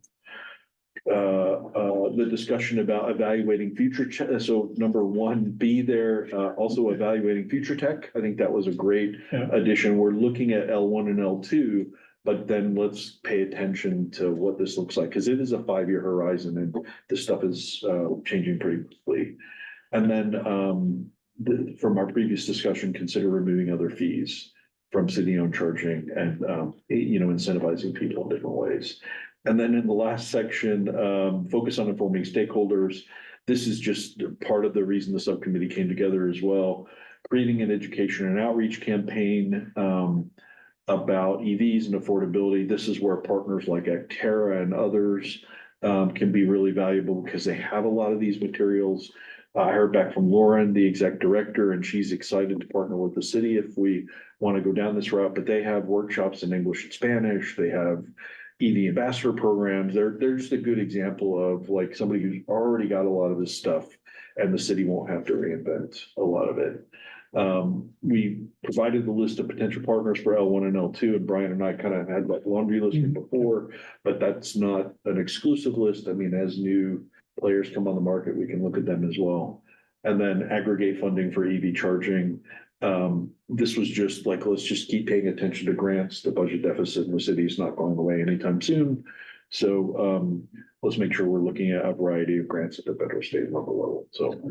the discussion about evaluating so number one, be there, also evaluating future tech. I think that was a great Yeah. addition. We're looking at L1 and L2, but then let's pay attention to what this looks like, because it is a 5-year horizon and this stuff is changing pretty quickly. And then from our previous discussion, consider removing other fees from city-owned charging and incentivizing people in different ways. And then in the last section, focus on informing stakeholders. This is just part of the reason the subcommittee came together as well. Creating an education and outreach campaign about EVs and affordability. This is where partners like Actera and others can be really valuable because they have a lot of these materials. I heard back from Lauren, the exec director, and she's excited to partner with the city if we want to go down this route, but they have workshops in English and Spanish. They have EV ambassador programs. They're just a good example of like somebody who's already got a lot of this stuff and the city won't have to reinvent a lot of it. We provided the list of potential partners for L1 and L2, and Brian and I kind of had like laundry list from before, but that's not an exclusive list. I mean, as new players come on the market, we can look at them as well. And then aggregate funding for EV charging. This was just like, let's just keep paying attention to grants. The budget deficit in the city is not going away anytime soon. So let's make sure we're looking at a variety of grants at the federal, state, and local level. So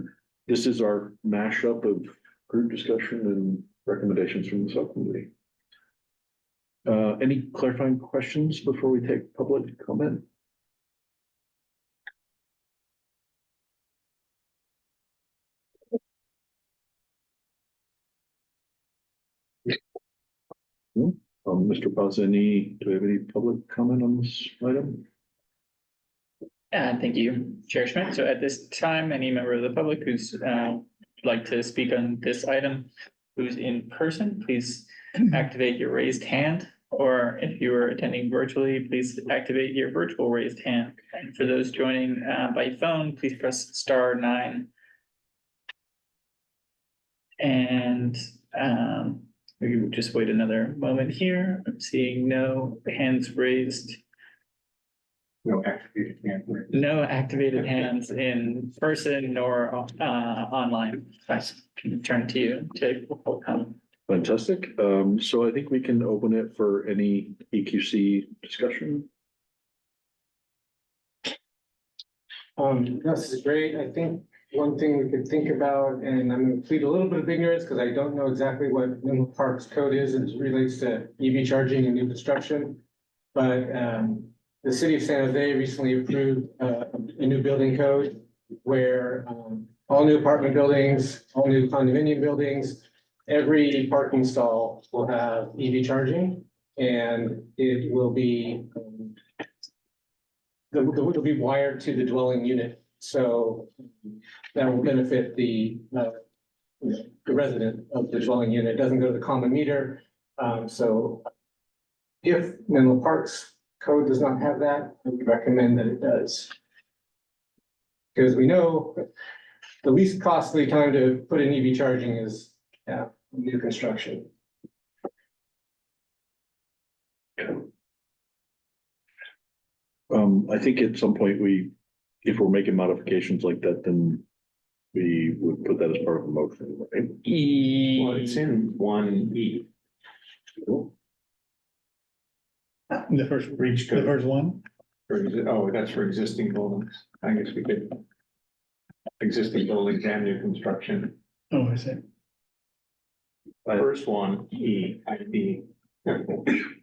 this is our mashup of group discussion and recommendations from the subcommittee. Any clarifying questions before we take public comment? Mr. Balzani, do we have any public comment on this item? Thank you, Chair Schmidt. So at this time, any member of the public who's like to speak on this item, who's in person, please activate your raised hand. Or if you are attending virtually, please activate your virtual raised hand. And for those joining by phone, please press *9. And we will just wait another moment here. I'm seeing no hands raised. No activated hand. No activated hands in person nor online. I can turn to you to take public comment. Fantastic. So I think we can open it for any EQC discussion. This is great. I think one thing we could think about, and I'm going to plead a little bit of ignorance because I don't know exactly what Menlo Park's code is as it relates to EV charging and new construction. But the city of San Jose recently approved a new building code where all new apartment buildings, all new condominium buildings, every parking stall will have EV charging, and it will be it'll be wired to the dwelling unit. So that will benefit the resident of the dwelling unit. It doesn't go to the common meter. So if Menlo Park's code does not have that, we recommend that it does. Because we know the least costly time to put in EV charging is new construction. I think at some point if we're making modifications like that, then we would put that as part of a motion, right? Well, it's in 1E. The first, Reach the code. first one? That's for existing buildings. I guess we could. Existing buildings and new construction. Oh, I see. First one, E, I-D.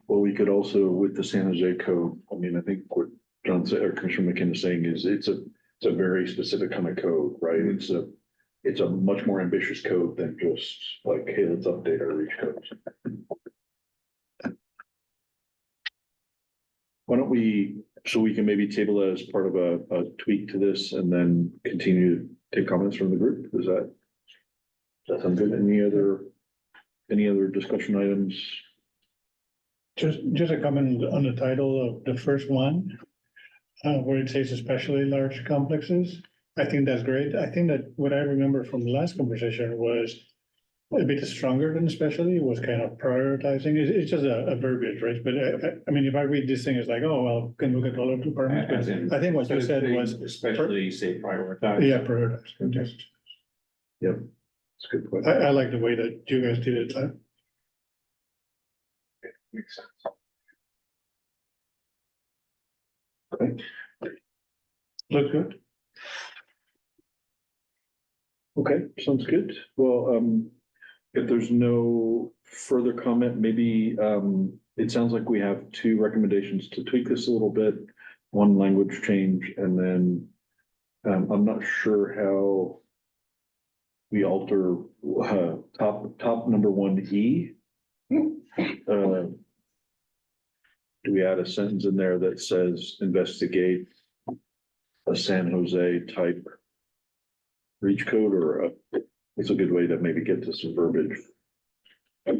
Well, we could also, with the San Jose code, I mean, I think what John said, or Commissioner McKenna is saying is it's a very specific kind of code, right? It's a much more ambitious code than just like, hey, let's update our reach codes. Why don't so we can maybe table that as part of a tweak to this and then continue to take comments from the group? Does that sound good? Any other discussion items? Just a comment on the title of the first one, where it says especially large complexes. I think that's great. I think that what I remember from the last conversation was a bit stronger than especially, was kind of prioritizing. It's just a verbiage, right? But I mean, if I read this thing, it's like, oh, well, can look at all of the departments. As But in- I think what you said was, Especially say prioritize. yeah, prioritize. Just, It's a good point. I like the way that you guys did it. Makes sense. Look good. Okay, sounds good. Well, if there's no further comment, maybe, it sounds like we have two recommendations to tweak this a little bit. One language change, and then, I'm not sure how we alter, top number 1E. Do we add a sentence in there that says investigate a San Jose type reach code, or it's a good way to maybe get to some verbiage? I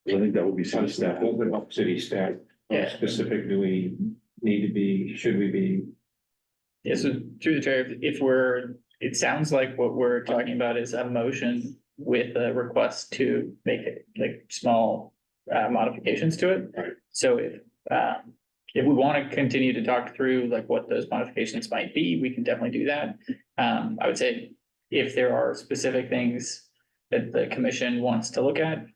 think that would be city staff. City staff, Yeah. specific, do we need to be, should we be? Yeah, so through the chair, if we're, it sounds like what we're talking about is a motion with a request to make it like small modifications to it. Right. So if we want to continue to talk through like what those modifications might be, we can definitely do that. I would say if there are specific things that the commission wants to look at,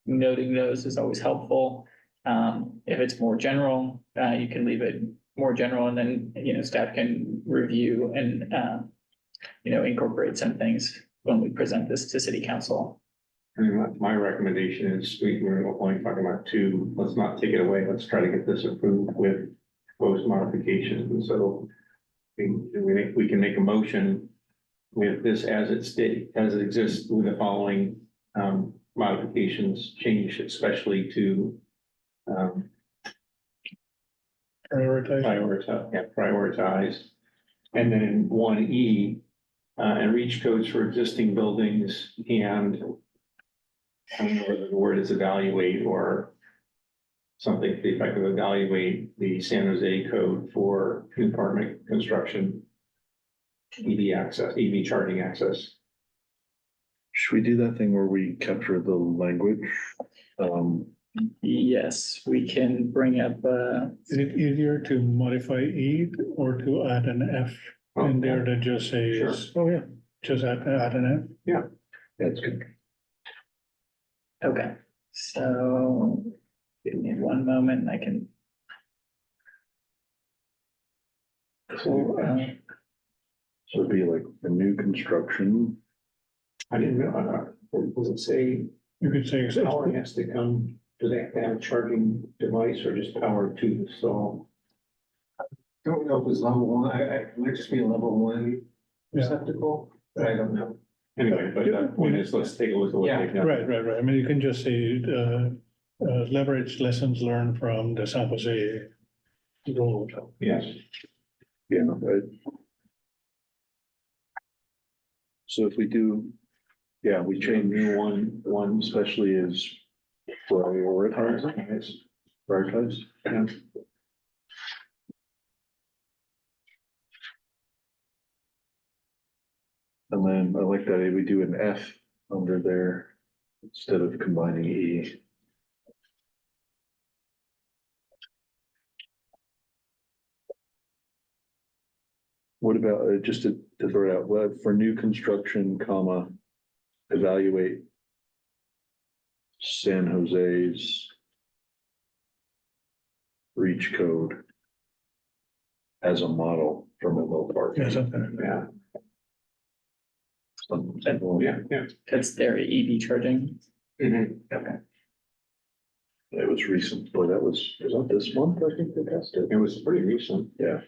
noting those is always helpful. If it's more general, you can leave it more general, and then, staff can review and, incorporate some things when we present this to city council. I mean, my recommendation is, we're only talking about two, let's not take it away, let's try to get this approved with proposed modifications, and so we can make a motion with this as it exists with the following modifications, change especially to Prioritize. prioritize. And then 1E, and reach codes for existing buildings, and I don't know whether the word is evaluate or something to the effect of evaluate the San Jose code for new apartment construction, EV charging access. Should we do that thing where we capture the language? Yes, we can bring up, Is it easier to modify E or to add an F in there that just says, oh yeah, just add an F? That's good. okay, so give me one moment and I can. Pull, So it'd be like a new construction. I didn't know, does it say You could say, power has to come, do they have to have a charging device or just power to install? Don't know if it's level one, it might just be a level one Yeah. receptacle, but I don't know. Anyway, but the point is, let's take a look at what they've done. right. I mean, you can just say, leverage lessons learned from the San Jose rule. Yes. Yeah, right. So if we do, we change New one, especially is prioritizing, prioritize. yeah. And then I like that we do an F under there instead of combining E. What about, just to throw it out, for new construction, comma, evaluate San Jose's reach code as a model for Menlo Park. Yeah, something. Yeah, Something, yeah. that's their EV charging. Mhm. Okay. It was recent, boy, was that this month, I think they passed it? It was pretty recent. Yeah.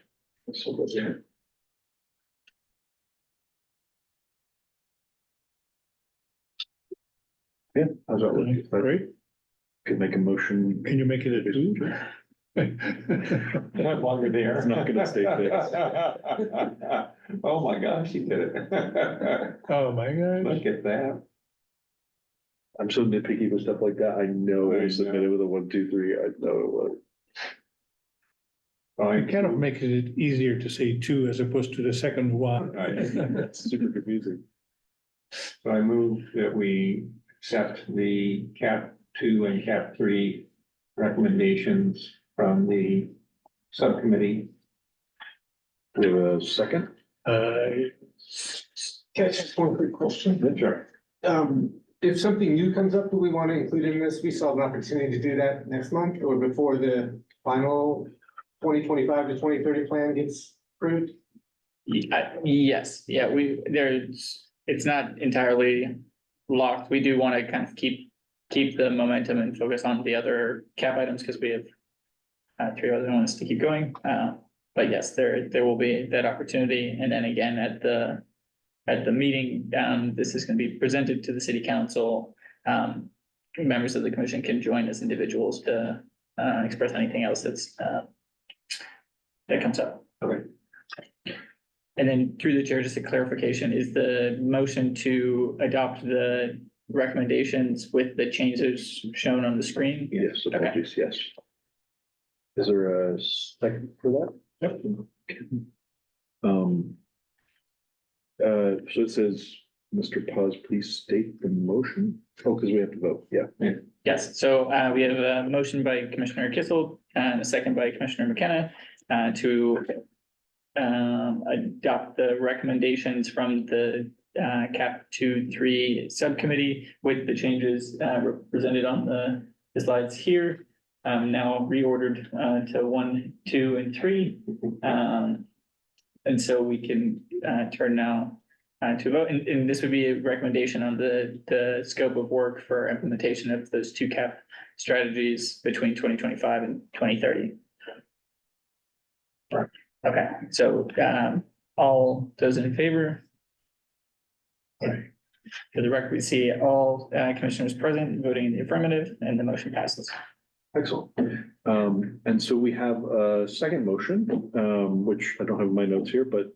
So that's Yeah. Yeah, how's that look? Great. Could make a motion. Can you make it a two? Went longer there. It's not gonna stay fixed. Oh my gosh, he did it. Oh, my God. Look at that. I'm so nitpicky with stuff like that. I know it was submitted with a 1, 2, 3. I know it was. It kind of makes it easier to say two as opposed to the second one. It's super confusing. So I move that we accept the cap 2 and cap 3 recommendations from the subcommittee. We have a second? Can I just one quick question? Sure. If something new comes up that we want to include in this, we still have an opportunity to do that next month or before the final 2025 to 2030 plan gets approved? Yes, yeah, it's not entirely locked. We do want to kind of keep the momentum and focus on the other cap items because we have 3 other ones to keep going. But yes, there will be that opportunity. And then again, at the meeting, this is going to be presented to the city council. Members of the commission can join as individuals to express anything else that comes up. Okay. And then through the chair, just a clarification, is the motion to adopt the recommendations with the changes shown on the screen? Yes, apologies, yes. Is there a second for that? Yep. So it says, Mr. Paz, please state the motion. Oh, because we have to vote, yeah. Yes, so we have a motion by Commissioner Kissel and a second by Commissioner McKenna to adopt the recommendations from the cap 2, 3 subcommittee with the changes represented on the slides here. Now reordered to 1, 2, and 3. And so we can turn now to vote, and this would be a recommendation on the scope of work for implementation of those 2 cap strategies between 2025 and 2030. Okay, so all those in favor? For the record, we see all commissioners present voting in the affirmative, and the motion passes. Excellent. And so we have a second motion, which I don't have in my notes here, but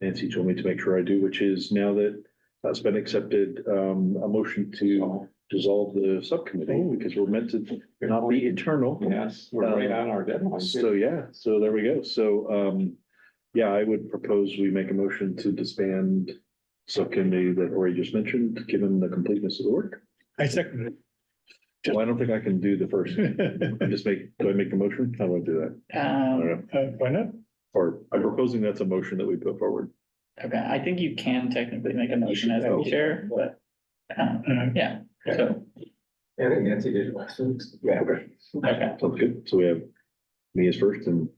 Nancy told me to make sure I do, which is now that that's been accepted, a motion to dissolve the subcommittee because we're meant to not be eternal. Yes, we're right on our deadline. So, yeah, so there we go. So, yeah, I would propose we make a motion to disband subcommittee that Ori just mentioned, given the completeness of the work. I second it. Well, I don't think I can do the first. Do I make the motion? How do I do that? I don't know. Why not? Or I'm proposing that's a motion that we put forward. Okay, I think you can technically make a motion as the chair, but yeah, so, Yeah, I think Nancy did it last week. Yeah, okay. okay, Sounds good. So we have me as first and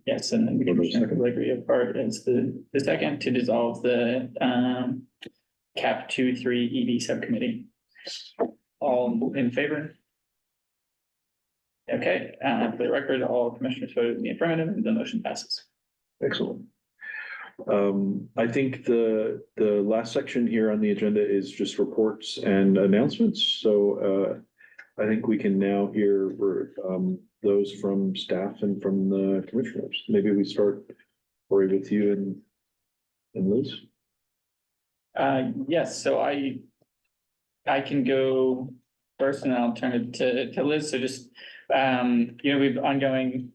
yes, and then Commissioner Caligari of part is the second to dissolve the cap 2, 3 EV subcommittee. All in favor? Okay, for the record, all commissioners voted in the affirmative, and the motion passes. excellent. I think the last section here on the agenda is just reports and announcements. So I think we can now hear those from staff and from the commissioners. Maybe we start, Ori, with you and Liz. Yes, so I can go first and I'll turn it to Liz. So just, we've ongoing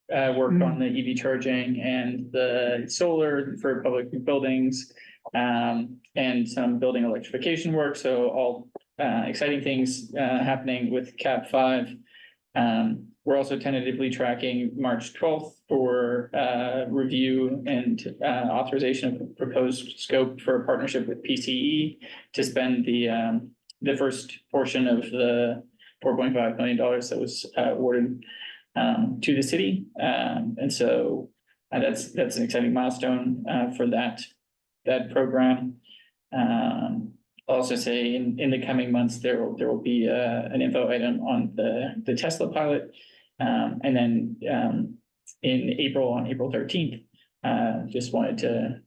work on the EV charging and the solar for public buildings, and some building electrification work. So all exciting things happening with cap 5. We're also tentatively tracking March 12th for review and authorization of proposed scope for a partnership with PCE to spend the first portion of the $4.5 million that was awarded to the city. And so that's an exciting milestone for that program. I'll also say in the coming months, there will be an info item on the Tesla pilot. And then in April, on April 13th, just wanted to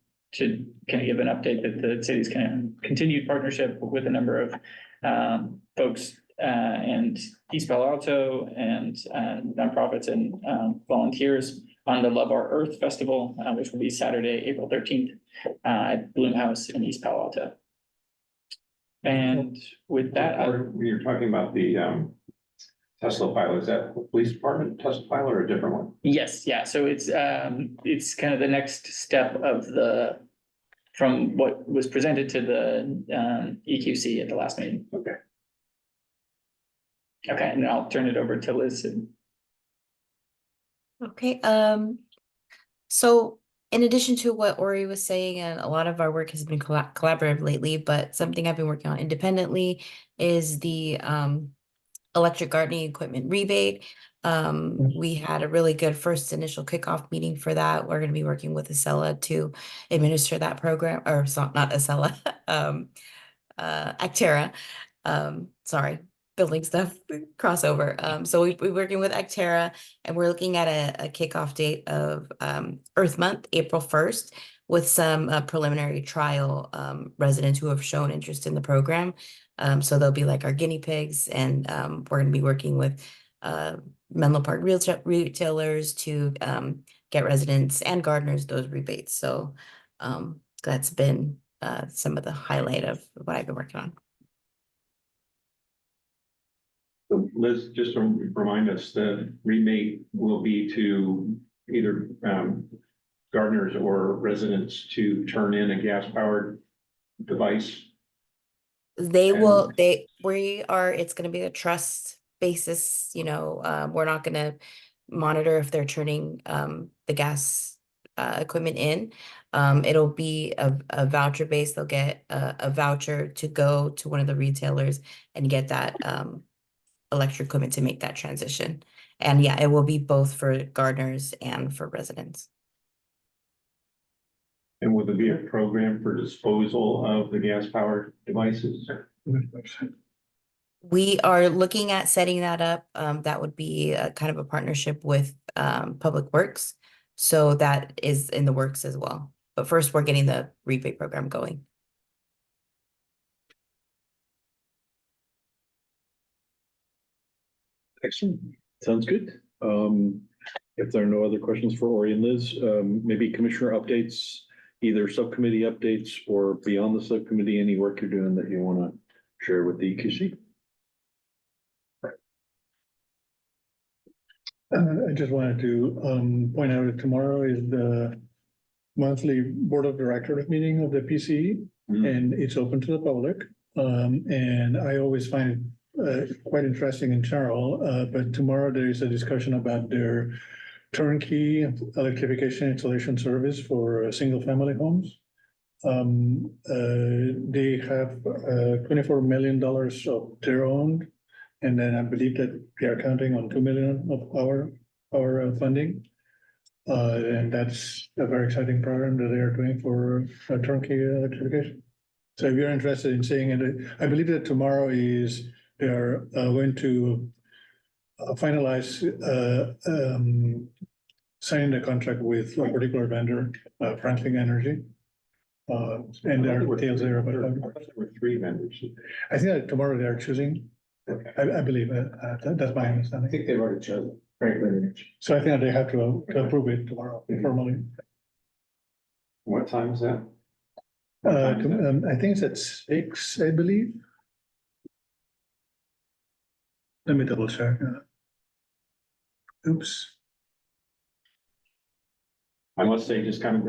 kind of give an update that the city's kind of continued partnership with a number of folks and East Palo Alto and nonprofits and volunteers on the Love Our Earth Festival, which will be Saturday, April 13th at Bloom House in East Palo Alto. And with that, Or you're talking about the Tesla pilot, is that the police department Tesla pilot or a different one? yes, yeah, so it's kind of the next step of from what was presented to the EQC at the last meeting. Okay. Okay, and I'll turn it over to Liz. Okay, so in addition to what Ori was saying, and a lot of our work has been collaborative lately, but something I've been working on independently is the electric gardening equipment rebate. We had a really good first initial kickoff meeting for that. We're going to be working with Acela to administer that program, or not Acela, Actera. Sorry, building stuff crossover. So we're working with Actera, and we're looking at a kickoff date of Earth Month, April 1st, with some preliminary trial residents who have shown interest in the program. So they'll be like our guinea pigs, and we're going to be working with Menlo Park retailers to get residents and gardeners those rebates. So that's been some of the highlight of what I've been working on. So Liz, just to remind us, the rebate will be to either gardeners or residents to turn in a gas-powered device. They will, it's gonna be a trust basis, we're not gonna monitor if they're turning the gas equipment in. It'll be a voucher base. They'll get a voucher to go to one of the retailers and get that electric equipment to make that transition. And yeah, it will be both for gardeners and for residents. And will there be a program for disposal of the gas-powered devices? We are looking at setting that up. That would be a kind of a partnership with Public Works. So that is in the works as well. But first, we're getting the rebate program going. Excellent. Sounds good. If there are no other questions for Ori and Liz, maybe commissioner updates, either subcommittee updates or beyond the subcommittee, any work you're doing that you want to share with the EQC? I just wanted to point out that tomorrow is the monthly board of directors meeting of the PCE, and it's open to the public. And I always find it quite interesting in general, but tomorrow there is a discussion about their turnkey electrification installation service for single family homes. They have $24 million of their own, and then I believe that they are counting on 2 million of our funding. And that's a very exciting program that they are doing for turnkey electrification. So if you're interested in seeing it, I believe that tomorrow they are going to finalize signing the contract with a particular vendor, Franklin Energy. And there are details there about There were 3 vendors. I think that tomorrow they are choosing. I believe that's my I understanding. think they've already chosen Franklin. So I think that they have to approve it tomorrow formally. What time is that? I think it's at 6, I believe. Let me double check. Oops. I must say, just kind of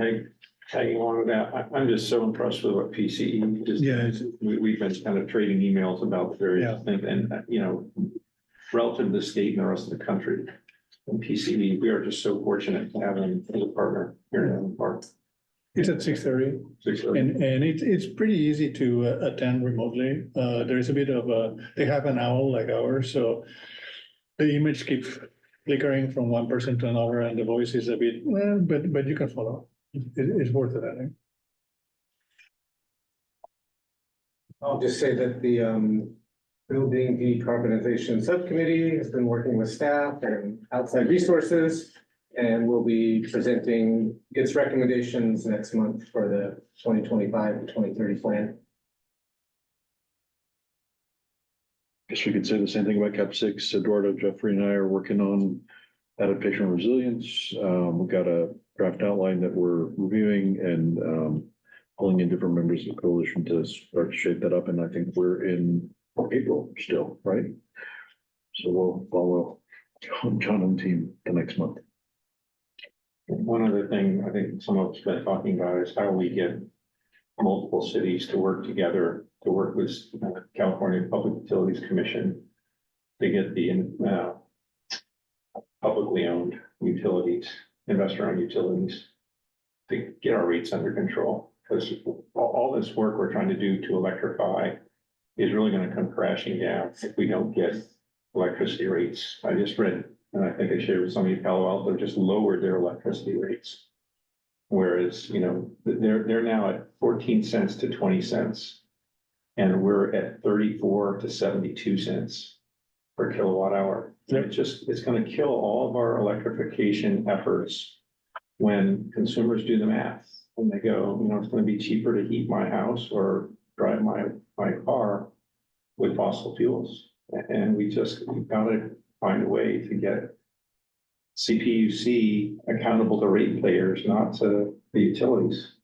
tagging along with that, I'm just so impressed with what PCE is. Yeah, We've been kind of trading emails about various things, and relative to the state and the rest of the country. And PCE, we are just so fortunate to have them as a partner here in Menlo Park. it's at 6:30. And it's pretty easy to attend remotely. There is a bit of they have an owl like ours, so the image keeps flickering from one person to another, and the voice is a bit, but you can follow. It's worth it, I think. I'll just say that the building decarbonization subcommittee has been working with staff and outside resources, and will be presenting its recommendations next month for the 2025 to 2030 plan. Guess we could say the same thing about Cap 6. Eduardo, Jeffrey and I are working on adaptation resilience. We've got a draft outline that we're reviewing, and pulling in different members of the coalition to start to shape that up, and I think we're in April still, right? So we'll follow John and team the next month. One other thing I think some of us been talking about is how we get multiple cities to work together, to work with California Public Utilities Commission to get the publicly owned utilities, investor-owned utilities, to get our rates under control. Because all this work we're trying to do to electrify is really going to come crashing down if we don't get electricity rates. I just read, and I think I shared with somebody, Palo Alto just lowered their electricity rates. Whereas, you know, they're now at 14 cents to 20 cents. And we're at 34 to 72 cents per kilowatt hour. It's going to kill all of our electrification efforts when consumers do the math. When they go, you know, it's going to be cheaper to heat my house or drive my car with fossil fuels. And we've got to find a way to get CPUC accountable to rate payers, not to the utilities.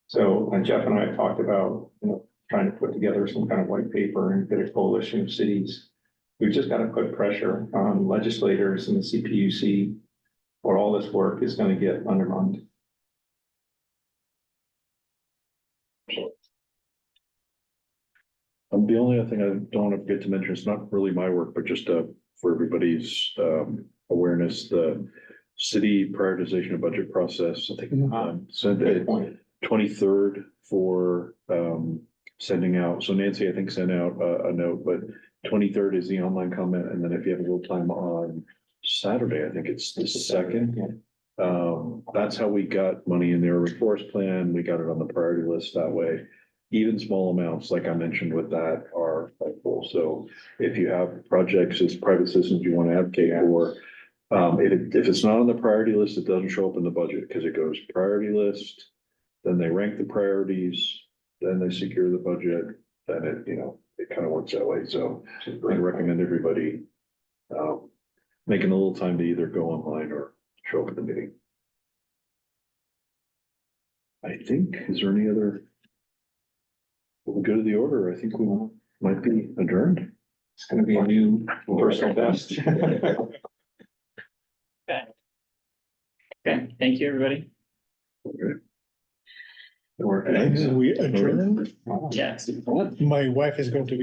So, and Jeff and I have talked about, you know, trying to put together some kind of white paper and get a coalition of cities. We've just got to put pressure on legislators and the CPUC, or all this work is going to get undermined. The only other thing I don't want to forget to mention, it's not really my work, but just for everybody's awareness, the city prioritization of budget process, I think sent Good point. 23rd for sending out. So Nancy, I think, sent out a note, but 23rd is the online comment. And then if you have a little time on Saturday, I think it's the 2nd. That's how we got money in their forest plan. We got it on the priority list that way. Even small amounts, like I mentioned with that, are helpful. So if you have projects as private citizens you want to advocate for, if it's not on the priority list, it doesn't show up in the budget because it goes priority list. Then they rank the priorities, then they secure the budget, then it, you know, it kind of works that way. So I recommend everybody making a little time to either go online or show up at the meeting. I think, is there any other? We'll go to the order. I think we might be adjourned. It's going to be a new personal best. Okay, thank you, everybody. Okay. We adjourn. Yes. My wife is going to be